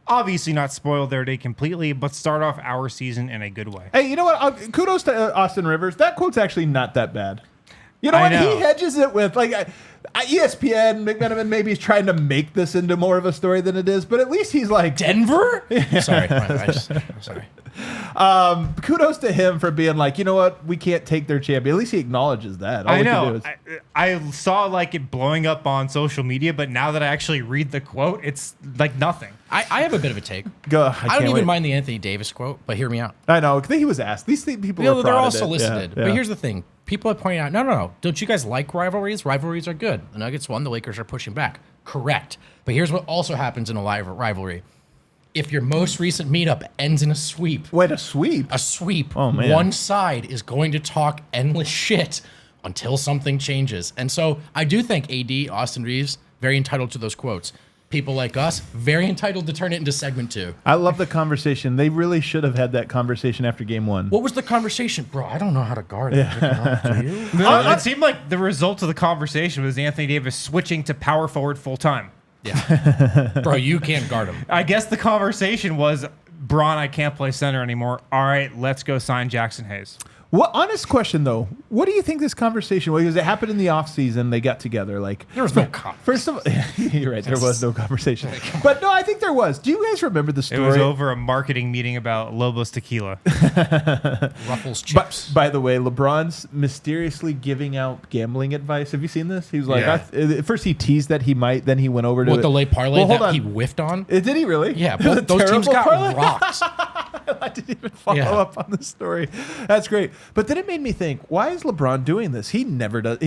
obviously not spoil their day completely, but start off our season in a good way. Hey, you know what? Kudos to Austin Rivers. That quote's actually not that bad. You know I what? know. He hedges it with ESPN, McMenamin maybe is trying to make this into more of a story than it is, but at least he's like Denver? Sorry. I'm sorry. Kudos to him for being like, you know what? We can't take their champion. At least he acknowledges that. All I we can know. do is- I saw like it blowing up on social media, but now that I actually read the quote, it's like nothing. I have a bit of a take. Go. I don't even wait. mind the Anthony Davis quote, but hear me out. I know. He was asked. These people are They're all prodded it. solicited. Yeah, But here's the thing. People are pointing out, no. Don't you guys like rivalries? Rivalries are good. The Nuggets won. The Lakers are pushing back. Correct. But here's what also happens in a live rivalry. If your most recent meetup ends in a sweep, Wait, a sweep? Oh, man. one side is going to talk endless shit until something changes. And so I do think AD, Austin Reaves, very entitled to those quotes. People like us, very entitled to turn it into segment 2. I love the conversation. They really should have had that conversation after game 1. What was the conversation? Bro, I don't know how to guard it. Do you? It seemed like the result of the conversation was Anthony Davis switching to power forward full time. Yeah. Bro, you can't guard him. I guess the conversation was, Bron, I can't play center anymore. All right, let's go sign Jackson Hayes. What honest question though? What do you think this conversation was? Because it happened in the offseason. They got together. Like There was no conversation. First of all, you're right. There was no conversation. But no, I think there was. Do you guys remember the It story? was over a marketing meeting about Lobos tequila. Ruffles chips. By the way, LeBron's mysteriously giving out gambling advice. Have you seen this? He was like, Yeah. at first he teased that he might, then he went over to What, the late parlay hold that on. he whiffed on? Did he really? Yeah, It was a both those teams terrible got parlay? rocked. I didn't even follow Yeah. up on the story. That's great. But then it made me think, why is LeBron doing this? He never does.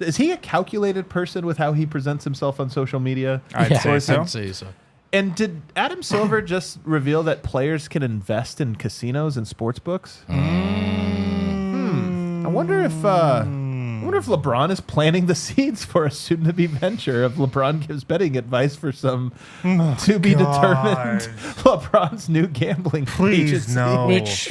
Is he a calculated person with how he presents himself on social media? I'd say so. I'd say so. And did Adam Silver just reveal that players can invest in casinos and sports books? I wonder if LeBron is planting the seeds for a soon-to-be venture of LeBron gives betting advice for some to be determined LeBron's new gambling Please, agency. no. Which,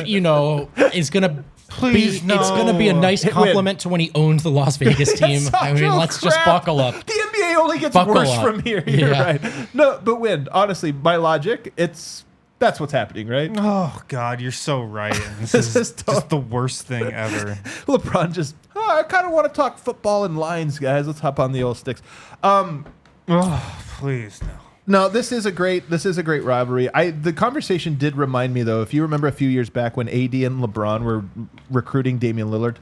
is going to Please, it's going to be a no. nice compliment to when he owns the Las Vegas team. That's I mean, such let's crap. just buckle up. The NBA only gets Buckle worse up. from here. You're Yeah. right. No, but Win, honestly, by logic, that's what's happening, right? Oh, God, you're so right. This This is is tough. just the worst thing ever. LeBron just, I kind of want to talk football and lines, guys. Let's hop on the old sticks. Oh, please, no. No, this is a great rivalry. The conversation did remind me though, if you remember a few years back when AD and LeBron were recruiting Damian Lillard.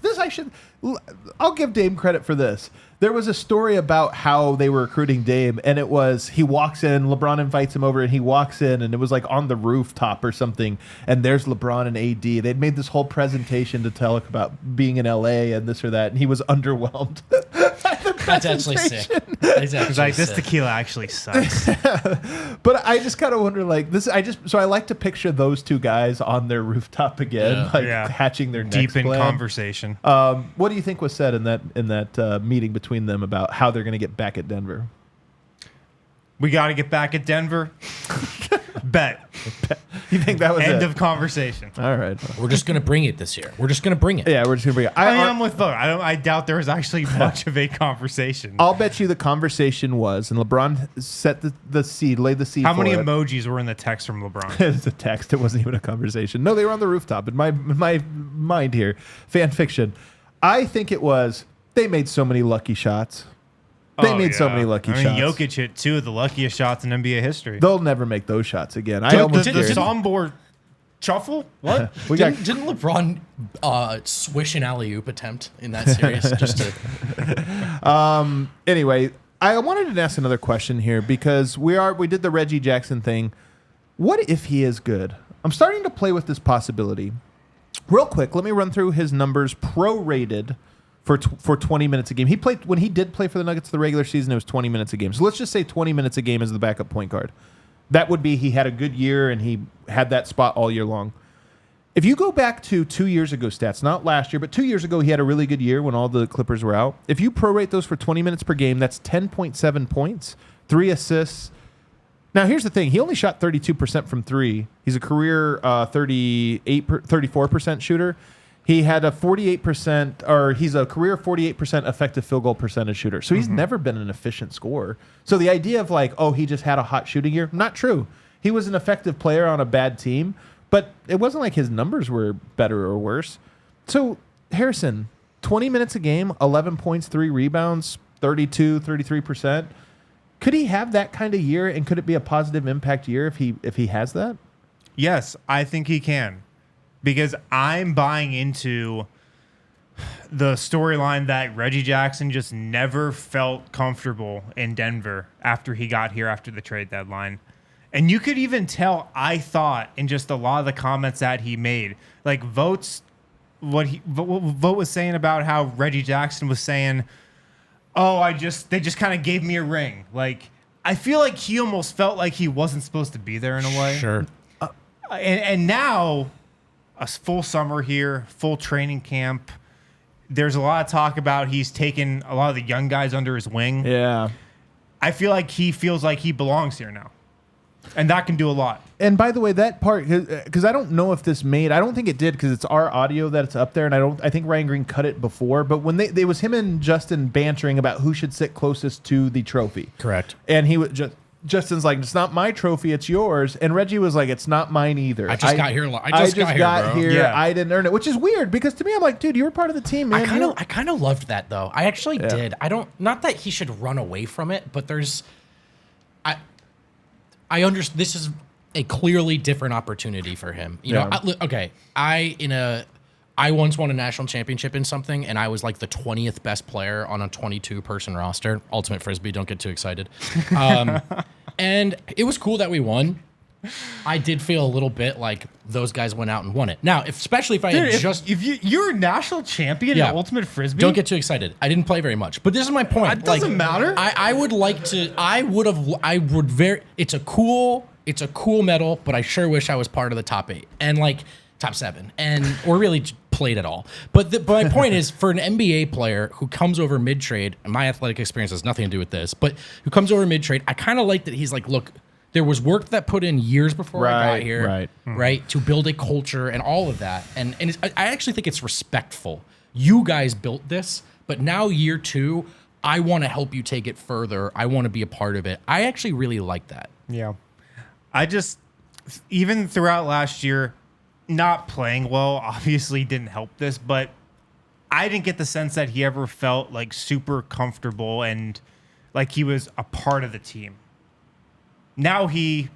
I'll give Dame credit for this. There was a story about how they were recruiting Dame, and it was he walks in, LeBron invites him over, and he walks in, and it was like on the rooftop or something, and there's LeBron and AD. They'd made this whole presentation to tell about being in LA and this or that, and he was underwhelmed. That's actually sick. That's It's like, this sick. tequila actually sucks. But I just kind of wonder, like this. So I like to picture those two guys on their rooftop again, Yeah. like Yeah. hatching their Deep next in plan. conversation. What do you think was said in that meeting between them about how they're going to get back at Denver? We got to get back at Denver. Bet. You think that was End it? of conversation. All right. We're just going to bring it this year. We're just going to bring it. Yeah, we're just gonna bring it. I mean, I'm with both. I doubt there was actually much of a conversation. I'll bet you the conversation was, and LeBron set the seed, laid the seed. How many for it. emojis were in the text from LeBron? It's a text. It wasn't even a conversation. No, they were on the rooftop. In my mind here, fan fiction. I think it was. They made so many lucky shots. They made so many lucky shots. Jokic hit 2 of the luckiest shots in NBA history. They'll never make those shots again. I The almost did- guarantee- Sombor shuffle? What? we got Didn't LeBron swish an alley-oop attempt in that series? Just to Anyway, I wanted to ask another question here because we did the Reggie Jackson thing. What if he is good? I'm starting to play with this possibility. Real quick, let me run through his numbers prorated for 20 minutes a game. He played when he did play for the Nuggets the regular season. It was 20 minutes a game. So let's just say 20 minutes a game as the backup point guard. That would be he had a good year and he had that spot all year long. If you go back to 2 years ago stats, not last year, but 2 years ago, he had a really good year when all the Clippers were out. If you prorate those for 20 minutes per game, that's 10.7 points, 3 assists. Now, here's the thing. He only shot 32% from 3. He's a career 34% shooter. He had a 48%, or he's a career 48% effective field goal percentage shooter. So he's never been an efficient scorer. So the idea of like, oh, he just had a hot shooting year, not true. He was an effective player on a bad team, but it wasn't like his numbers were better or worse. So, Harrison, 20 minutes a game, 11 points, 3 rebounds, 33%. Could he have that kind of year, and could it be a positive impact year if he has that? Yes, I think he can. Because I'm buying into the storyline that Reggie Jackson just never felt comfortable in Denver after he got here after the trade deadline. And you could even tell, I thought, in just a lot of the comments that he made, like Vogt was saying about how Reggie Jackson was saying, they just kind of gave me a ring. Like, I feel like he almost felt like he wasn't supposed to be there in a way. Sure. And now, a full summer here, full training camp. There's a lot of talk about he's taken a lot of the young guys under his wing. Yeah. I feel like he feels like he belongs here now. And that can do a lot. And by the way, that part, because I don't know if this made, I don't think it did because it's our audio that's up there, and I think Ryan Green cut it before. But when they was him and Justin bantering about who should sit closest to the trophy. Correct. And he was Justin's like, it's not my trophy, it's yours. And Reggie was like, it's not mine either. I just got here. I just got here. Yeah. I didn't earn it, which is weird because to me, I'm like, dude, you were part of the team, man. I kind of loved that though. I actually did. Not that he should run away from it, but I understand this is a clearly different opportunity for him. You know, I once won a national championship in something, and I was like the 20th best player on a 22-person roster. Ultimate Frisbee, don't get too excited. And it was cool that we won. I did feel a little bit like those guys went out and won it. Now, especially if I had if you're a national champion in Ultimate Frisbee, don't get too excited. I didn't play very much, but this is my point. It doesn't matter. It's a cool medal, but I sure wish I was part of the top 8 and like top 7 or really played at all. But my point is, for an NBA player who comes over mid-trade, and my athletic experience has nothing to do with this, but who comes over mid-trade, I kind of like that he's like, look, there was work that put in years before I got here, right, to build a culture and all of that. And I actually think it's respectful. You guys built this, but now year 2, I want to help you take it further. I want to be a part of it. I actually really like that. Yeah. I just, even throughout last year, not playing well obviously didn't help this, but I didn't get the sense that he ever felt like super comfortable and like he was a part of the team. Now he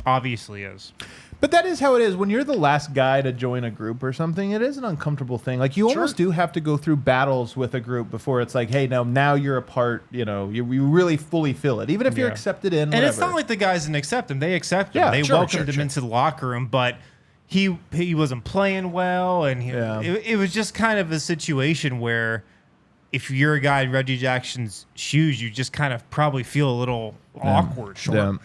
obviously is. But that is how it is. When you're the last guy to join a group or something, it is an uncomfortable thing. Like, you almost do have to go through battles with a group before it's like, hey, now you're a part, you really fully feel it. Even if you're accepted in, And it's not like the guys didn't accept him. They accepted him. They welcomed him into the locker room, but he wasn't playing well, and it was just kind of a situation where if you're a guy in Reggie Jackson's shoes, you just kind of probably feel a little awkward. Sure.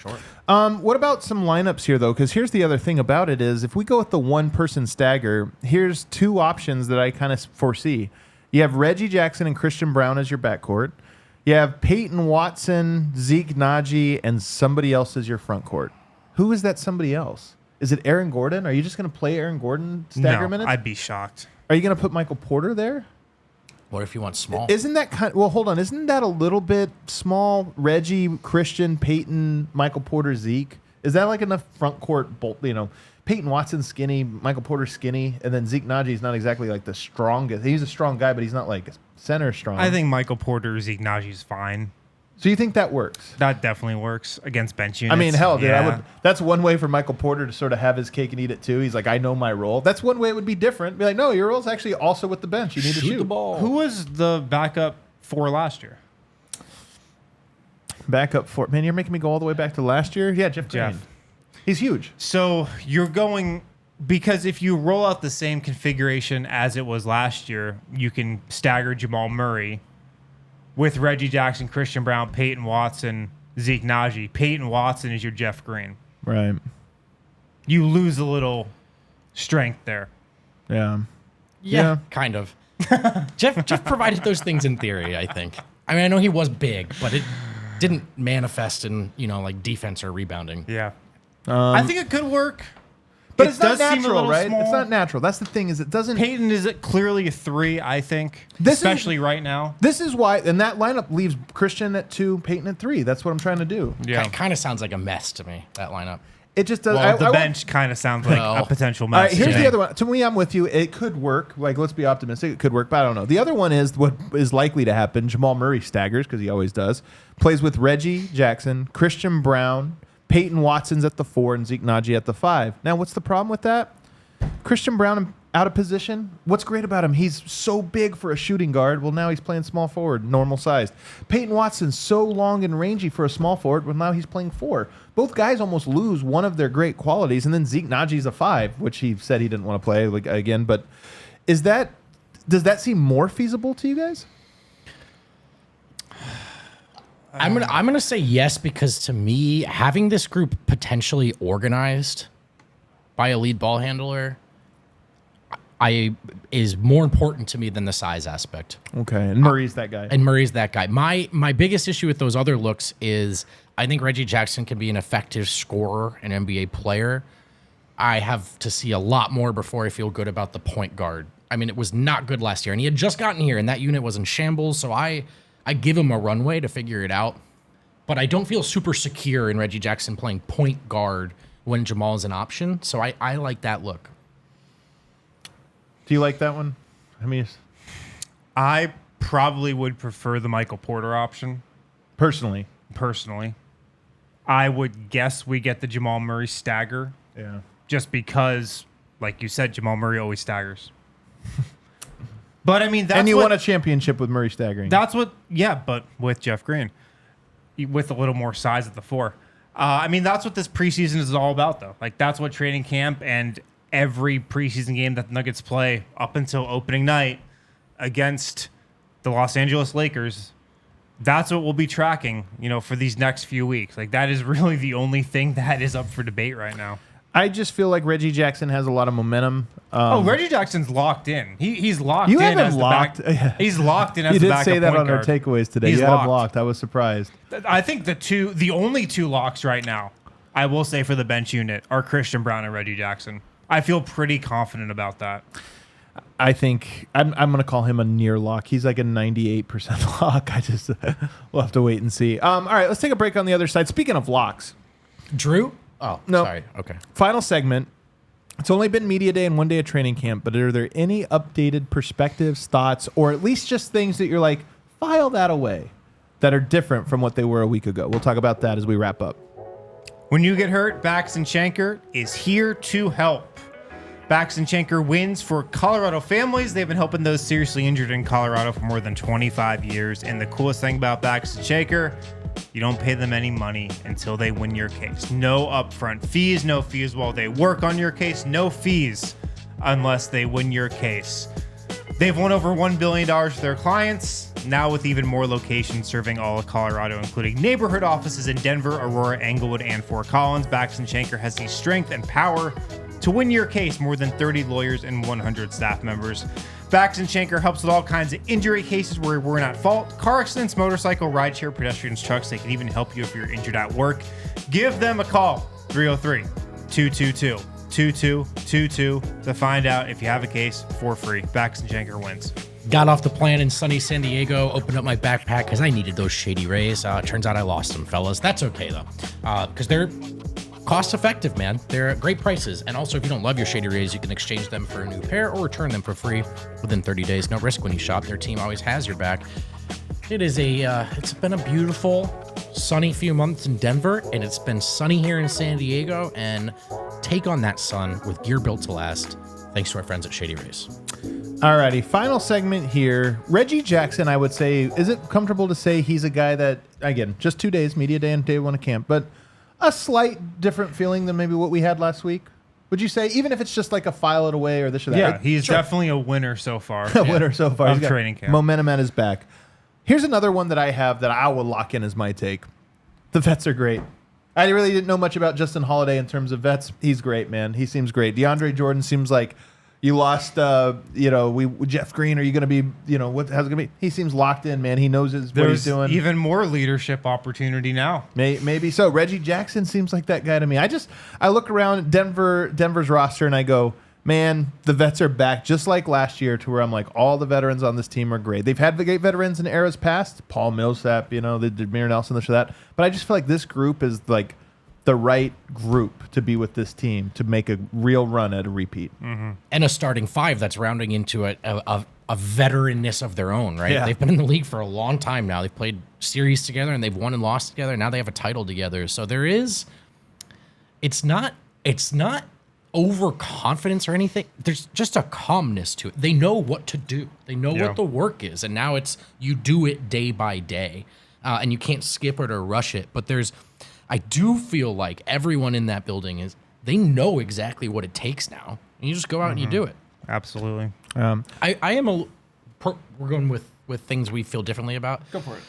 What about some lineups here, though? Because here's the other thing about it is if we go with the one-person stagger, here's 2 options that I kind of foresee. You have Reggie Jackson and Christian Brown as your backcourt. You have Peyton Watson, Zeke Naji, and somebody else as your front court. Who is that somebody else? Is it Aaron Gordon? Are you just going to play Aaron Gordon stagger minutes? I'd be shocked. Are you going to put Michael Porter there? What if you want small? Isn't that hold on. Isn't that a little bit small? Reggie, Christian, Peyton, Michael Porter, Zeke. Is that like enough front court bolt? Peyton Watson skinny, Michael Porter skinny, and then Zeke Naji is not exactly like the strongest. He's a strong guy, but he's not like center strong. I think Michael Porter, Zeke Naji is fine. So you think that works? That definitely works against bench units. I mean, hell, dude, that's one way for Michael Porter to sort of have his cake and eat it too. He's like, I know my role. That's one way it would be different. Be like, no, your role's actually also with the bench. You need to shoot the ball. Who was the backup for last year? Backup for, man, you're making me go all the way back to last year. Yeah, Jeff Green. He's huge. So you're going, because if you roll out the same configuration as it was last year, you can stagger Jamal Murray with Reggie Jackson, Christian Brown, Peyton Watson, Zeke Naji. Peyton Watson is your Jeff Green. Right. You lose a little strength there. Yeah. Kind of. Jeff provided those things in theory, I think. I mean, I know he was big, but it didn't manifest in, like defense or rebounding. Yeah. I think it could work. But It it's not does seem a natural, little right? small. It's not natural. That's the thing. Is it doesn't. Peyton is clearly a 3, I think, This is- especially right now. This is why, and that lineup leaves Christian at 2, Peyton at 3. That's what I'm trying to do. Yeah. It kind of sounds like a mess to me, that lineup. It just does. Well, the I bench kind of sounds like Well. a potential All mess. right, here's to me. the other one. To me, I'm with you. It could work. Like, let's be optimistic. It could work, but I don't know. The other one is what is likely to happen. Jamal Murray staggers because he always does. Plays with Reggie Jackson, Christian Brown, Peyton Watson's at the 4, and Zeke Naji at the 5. Now, what's the problem with that? Christian Brown out of position. What's great about him? He's so big for a shooting guard. Well, now he's playing small forward, normal sized. Peyton Watson's so long and rangy for a small forward. Well, now he's playing 4. Both guys almost lose one of their great qualities, and then Zeke Naji's a 5, which he said he didn't want to play again. But does that seem more feasible to you guys? I'm gonna say yes, because to me, having this group potentially organized by a lead ball handler is more important to me than the size aspect. Okay, and Murray's that guy. And Murray's that guy. My biggest issue with those other looks is I think Reggie Jackson can be an effective scorer, an NBA player. I have to see a lot more before I feel good about the point guard. I mean, it was not good last year, and he had just gotten here, and that unit was in shambles, so I give him a runway to figure it out. But I don't feel super secure in Reggie Jackson playing point guard when Jamal is an option, so I like that look. Do you like that one? I mean, I probably would prefer the Michael Porter option, personally. I would guess we get the Jamal Murray stagger, Yeah. just because, like you said, Jamal Murray always staggers. But I mean, that's And you what, won a championship with Murray staggering. That's what, yeah, but with Jeff Green, with a little more size at the 4. I mean, that's what this preseason is all about, though. Like, that's what training camp and every preseason game that the Nuggets play up until opening night against the Los Angeles Lakers, that's what we'll be tracking, for these next few weeks. Like, that is really the only thing that is up for debate right now. I just feel like Reggie Jackson has a lot of momentum. Reggie Jackson's locked in. He's locked You in have him as locked. the back. He's locked in as You the did backup say that point on our guard. takeaways today. He's You had him locked. locked. I was surprised. I think the only 2 locks right now, I will say for the bench unit, are Christian Brown and Reggie Jackson. I feel pretty confident about that. I think I'm going to call him a near lock. He's like a 98% lock. We'll have to wait and see. All right, let's take a break on the other side. Speaking of locks, Drew? Oh, No. sorry. Okay. final segment. It's only been media day and 1 day of training camp, but are there any updated perspectives, thoughts, or at least just things that you're like, file that away, that are different from what they were a week ago? We'll talk about that as we wrap up. When you get hurt, Bax and Schenker is here to help. Bax and Schenker wins for Colorado families. They've been helping those seriously injured in Colorado for more than 25 years. And the coolest thing about Bax and Schenker, you don't pay them any money until they win your case. No upfront fees, no fees while they work on your case, no fees unless they win your case. They've won over $1 billion for their clients, now with even more locations serving all of Colorado, including neighborhood offices in Denver, Aurora, Englewood, and Fort Collins. Bax and Schenker has the strength and power to win your case. More than 30 lawyers and 100 staff members. Bax and Schenker helps with all kinds of injury cases where we're not at fault. Car accidents, motorcycle, rideshare, pedestrians, trucks. They can even help you if you're injured at work. Give them a call, 303-222-2222 to find out if you have a case for free. Bax and Schenker wins. Got off the plane in sunny San Diego, opened up my backpack because I needed those Shady Rays. Turns out I lost them, fellas. That's okay, though, because they're cost effective, man. They're at great prices. And also, if you don't love your Shady Rays, you can exchange them for a new pair or return them for free within 30 days. No risk when you shop. Their team always has your back. It's been a beautiful, sunny few months in Denver, and it's been sunny here in San Diego. And take on that sun with gear built to last. Thanks to our friends at Shady Rays. Alrighty, final segment here. Reggie Jackson, I would say, is it comfortable to say he's a guy that, again, just 2 days, media day and day 1 of camp, but a slight different feeling than maybe what we had last week? Would you say, even if it's just like a file it away or this or that? Yeah, he's definitely a winner so far. a winner so far. Of He's got training camp. momentum at his back. Here's another one that I have that I will lock in as my take. The vets are great. I really didn't know much about Justin Holiday in terms of vets. He's great, man. He seems great. DeAndre Jordan seems like You lost, Jeff Green. Are you going to be, how's it going to be? He seems locked in, man. He knows what he's There's doing. even more leadership opportunity now. Maybe so. Reggie Jackson seems like that guy to me. I look around Denver's roster and I go, man, the vets are back just like last year, to where I'm like, all the veterans on this team are great. They've had the great veterans in eras past. Paul Millsap, the Demir Nelson, this or that. But I just feel like this group is like the right group to be with this team to make a real run at a repeat. And a starting five that's rounding into a veteranness of their own, right? Yeah. They've been in the league for a long time now. They've played series together and they've won and lost together. Now they have a title together. So it's not overconfidence or anything. There's just a calmness to it. They know what to do. They know what the work is. And now you do it day by day. And you can't skip it or rush it. But I do feel like everyone in that building they know exactly what it takes now. And you just go out and you do it. Absolutely. We're going with things we feel differently about. Go for it.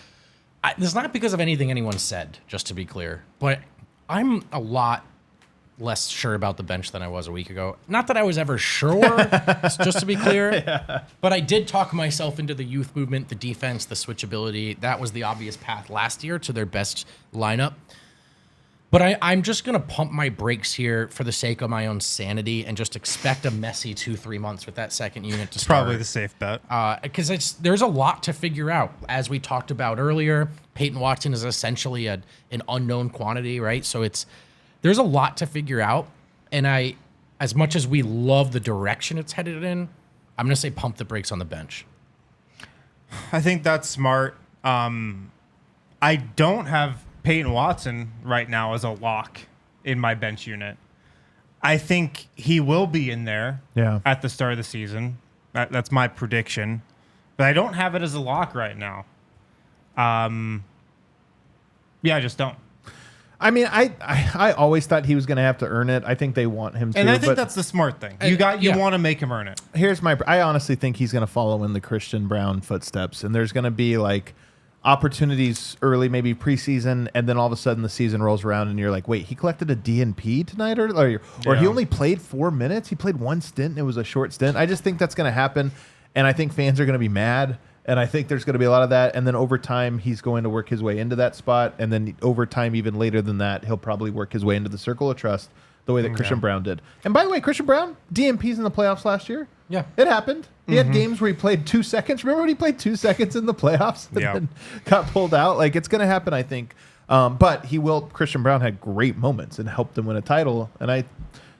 It's not because of anything anyone said, just to be clear, but I'm a lot less sure about the bench than I was a week ago. Not that I was ever sure, just to be clear, but I did talk myself into the youth movement, the defense, the switchability. That was the obvious path last year to their best lineup. But I'm just going to pump my brakes here for the sake of my own sanity and just expect a messy 2-3 months with that second unit to start. Probably the safe bet. Because there's a lot to figure out. As we talked about earlier, Peyton Watson is essentially an unknown quantity, right? So there's a lot to figure out. And as much as we love the direction it's headed in, I'm going to say pump the brakes on the bench. I think that's smart. I don't have Peyton Watson right now as a lock in my bench unit. I think he will be in there at the start of the season. That's my prediction. But I don't have it as a lock right now. I just don't. I mean, I always thought he was going to have to earn it. I think they want him to. And I think that's the smart thing. You want to make him earn it. I honestly think he's going to follow in the Christian Brown footsteps. And there's going to be like opportunities early, maybe preseason, and then all of a sudden the season rolls around and you're like, wait, he collected a DNP tonight? Or he only played 4 minutes? He played one stint and it was a short stint. I just think that's going to happen. And I think fans are going to be mad. And I think there's going to be a lot of that. And then over time, he's going to work his way into that spot. And then over time, even later than that, he'll probably work his way into the circle of trust the way that Christian Brown did. And by the way, Christian Brown, DNPs in the playoffs last year. Yeah. It happened. He had games where he played 2 seconds. Remember when he played 2 seconds in the playoffs and then got pulled out? Like, it's going to happen, I think. But Christian Brown had great moments and helped him win a title. And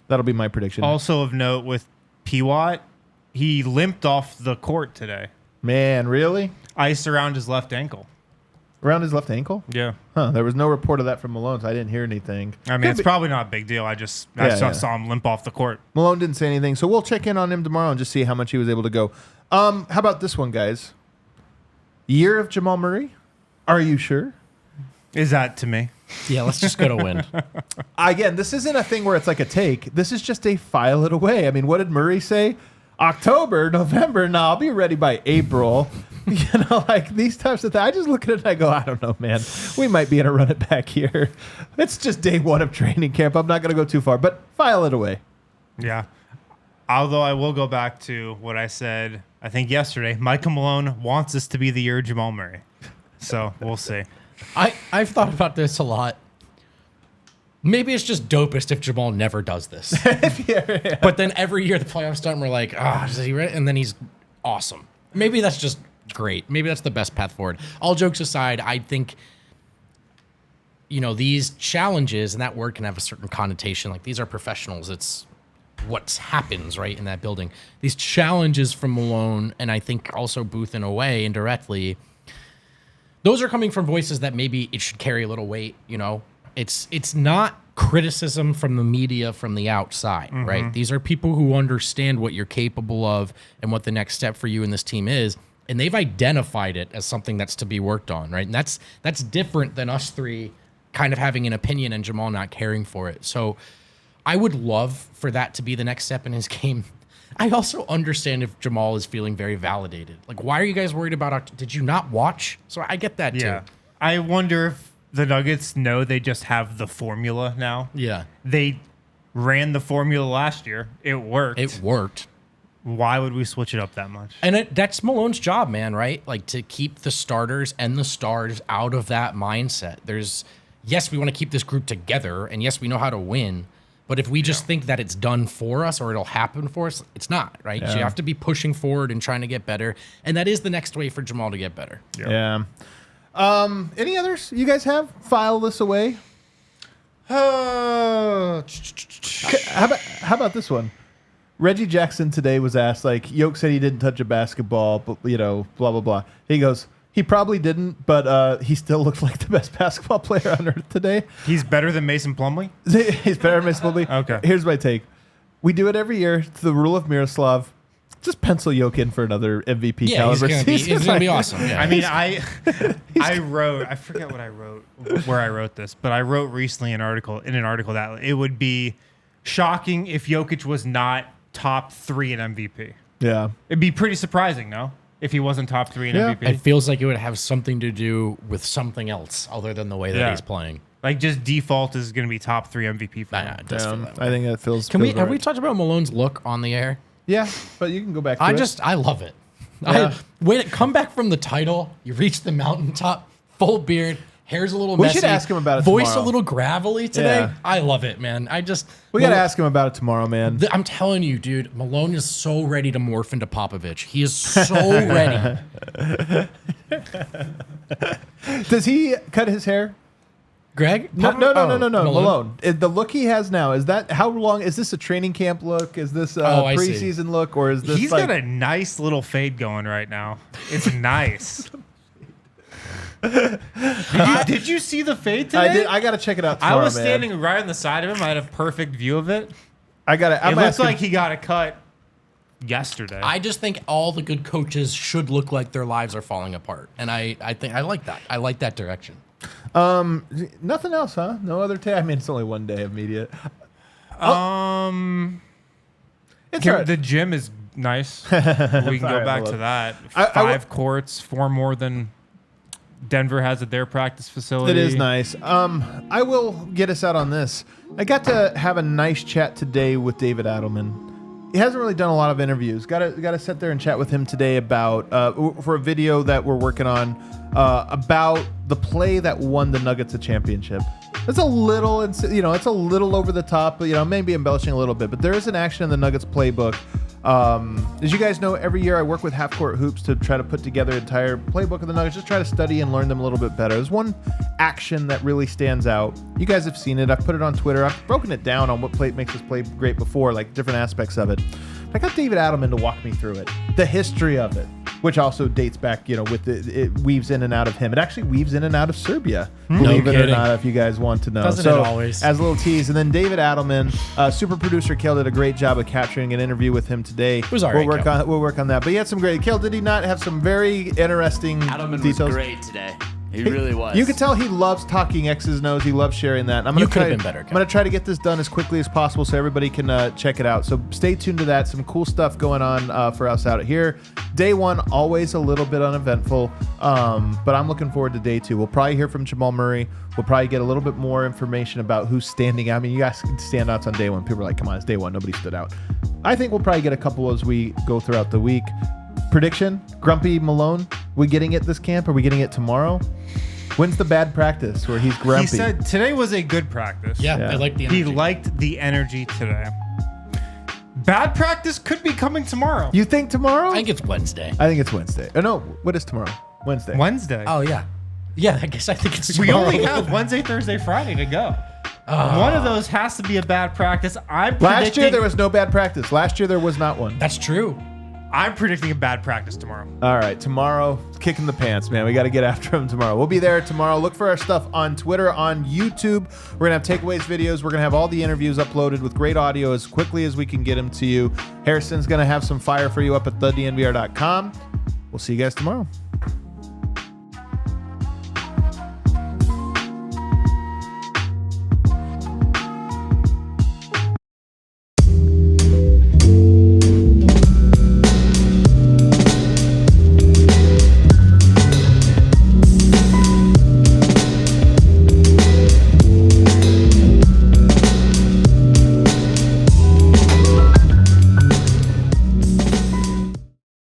that'll be my prediction. Also of note with PWAT, he limped off the court today. Man, really? Ice around his left ankle. Around his left ankle? Yeah. Huh. There was no report of that from Malone, so I didn't hear anything. I mean, it's probably not a big deal. I just saw him limp off the court. Malone didn't say anything, so we'll check in on him tomorrow and just see how much he was able to go. How about this one, guys? Year of Jamal Murray? Are you sure? Is that to me? Yeah, let's just go to win. Again, this isn't a thing where it's like a take. This is just a file it away. I mean, what did Murray say? October, November, I'll be ready by April. Like these types of things. I just look at it and I go, I don't know, man. We might be able to run it back here. It's just day one of training camp. I'm not going to go too far, but file it away. Yeah. Although I will go back to what I said, I think yesterday, Michael Malone wants this to be the year of Jamal Murray. So we'll see. I've thought about this a lot. Maybe it's just dopest if Jamal never does this. Yeah. But then every year the playoffs done, we're like, is he ready? And then he's awesome. Maybe that's just great. Maybe that's the best path forward. All jokes aside, I think, these challenges, and that word can have a certain connotation. Like, these are professionals. It's what happens, right, in that building. These challenges from Malone, and I think also Booth in a way, indirectly, those are coming from voices that maybe it should carry a little weight, It's not criticism from the media from the outside, right? These are people who understand what you're capable of and what the next step for you and this team is, and they've identified it as something that's to be worked on, right? And that's different than us three kind of having an opinion and Jamal not caring for it. So I would love for that to be the next step in his game. I also understand if Jamal is feeling very validated. Like, why are you guys worried about did you not watch? So I get that too. I wonder if the Nuggets know they just have the formula now. Yeah. They ran the formula last year. It worked. Why would we switch it up that much? And that's Malone's job, man, right? Like to keep the starters and the stars out of that mindset. Yes, we want to keep this group together, and yes, we know how to win. But if we just think that it's done for us or it'll happen for us, it's not, right? Yeah. So you have to be pushing forward and trying to get better. And that is the next way for Jamal to get better. Yeah. Any others you guys have? File this away. How about this one? Reggie Jackson today was asked, like, Yoke said he didn't touch a basketball, but, blah, blah, blah. He goes, he probably didn't, but he still looks like the best basketball player on earth today. He's better than Mason Plumlee? He's better than Mason Plumlee. Okay. Here's my take. We do it every year. It's the rule of Miroslav. Just pencil Yoke in for another MVP caliber season. He's gonna be awesome. Yeah. I mean, I forget what I wrote, where I wrote this, but I wrote recently in an article that it would be shocking if Jokic was not top 3 in MVP. Yeah. It'd be pretty surprising, no? If he wasn't top 3 in MVP. It feels like it would have something to do with something else other than the way that he's playing. Like just default is going to be top 3 MVP for him. It does feel that way. I think that feels. Have we right. talked about Malone's look on the air? Yeah, but you can go back to it. I love it. Yeah. Come back from the title. You reach the mountaintop, full beard, hair's a little messy. We should ask him about it Voice tomorrow. a little gravelly today. Yeah. I love it, man. We got to ask him about it tomorrow, man. I'm telling you, dude, Malone is so ready to morph into Popovich. He is so ready. Does he cut his hair? Greg? No. Malone. The look he has now, is that how long? Is this a training camp look? Is this a I see. preseason look? Or is this He's got a nice little fade going right now. It's nice. Did you see the fade today? I did. I got to check it out tomorrow, I was man. standing right on the side of him. I had a perfect view of it. It looks like he got a cut yesterday. I just think all the good coaches should look like their lives are falling apart. And I think I like that. I like that direction. Nothing else, huh? No other I mean, it's only one day of media. It's all right. The gym is nice. We can go back to that. 5 courts, 4 more than Denver has at their practice facility. It is nice. I will get us out on this. I got to have a nice chat today with David Adelman. He hasn't really done a lot of interviews. Got to sit there and chat with him today about for a video that we're working on about the play that won the Nuggets a championship. It's a little, it's a little over the top, maybe embellishing a little bit, but there is an action in the Nuggets playbook. As you guys know, every year I work with Half Court Hoops to try to put together an entire playbook of the Nuggets, just try to study and learn them a little bit better. There's one action that really stands out. You guys have seen it. I've put it on Twitter. I've broken it down on what play makes this play great before, like different aspects of it. I got David Adelman to walk me through it, the history of it, which also dates back, with it weaves in and out of him. It actually weaves in and out of Serbia, believe it or not, if you guys want to know. Doesn't it always? As a little tease. And then David Adelman, super producer Kale, did a great job of capturing an interview with him today. It was all right, We'll work on that. But he had some great. Kale, did he not have some very interesting Adelman details? was great today. He really was. You could tell he loves talking X's and O's. He loves sharing that. I'm gonna You could have been better, Kale. I'm going to try to get this done as quickly as possible so everybody can check it out. So stay tuned to that. Some cool stuff going on for us out here. Day 1, always a little bit uneventful, but I'm looking forward to day 2. We'll probably hear from Jamal Murray. We'll probably get a little bit more information about who's standing out. I mean, you guys can stand outs on day 1. People are like, come on, it's day 1. Nobody stood out. I think we'll probably get a couple as we go throughout the week. Prediction, Grumpy Malone, we getting it this camp? Are we getting it tomorrow? When's the bad practice where he's grumpy? He said today was a good practice. Yeah. I like the energy. He liked the energy today. Bad practice could be coming tomorrow. You think tomorrow? I think it's Wednesday. I think it's Wednesday. Oh, no. What is tomorrow? Wednesday. Wednesday. Oh, yeah. Yeah, I guess I think it's We tomorrow. only have Wednesday, Thursday, Friday to go. One of those has to be a bad practice. Last year, there was no bad practice. Last year, there was not one. That's true. I'm predicting a bad practice tomorrow. All right, tomorrow, kicking the pants, man. We got to get after him tomorrow. We'll be there tomorrow. Look for our stuff on Twitter, on YouTube. We're going to have takeaways videos. We're going to have all the interviews uploaded with great audio as quickly as we can get them to you. Harrison's going to have some fire for you up at thednvr.com. We'll see you guys tomorrow.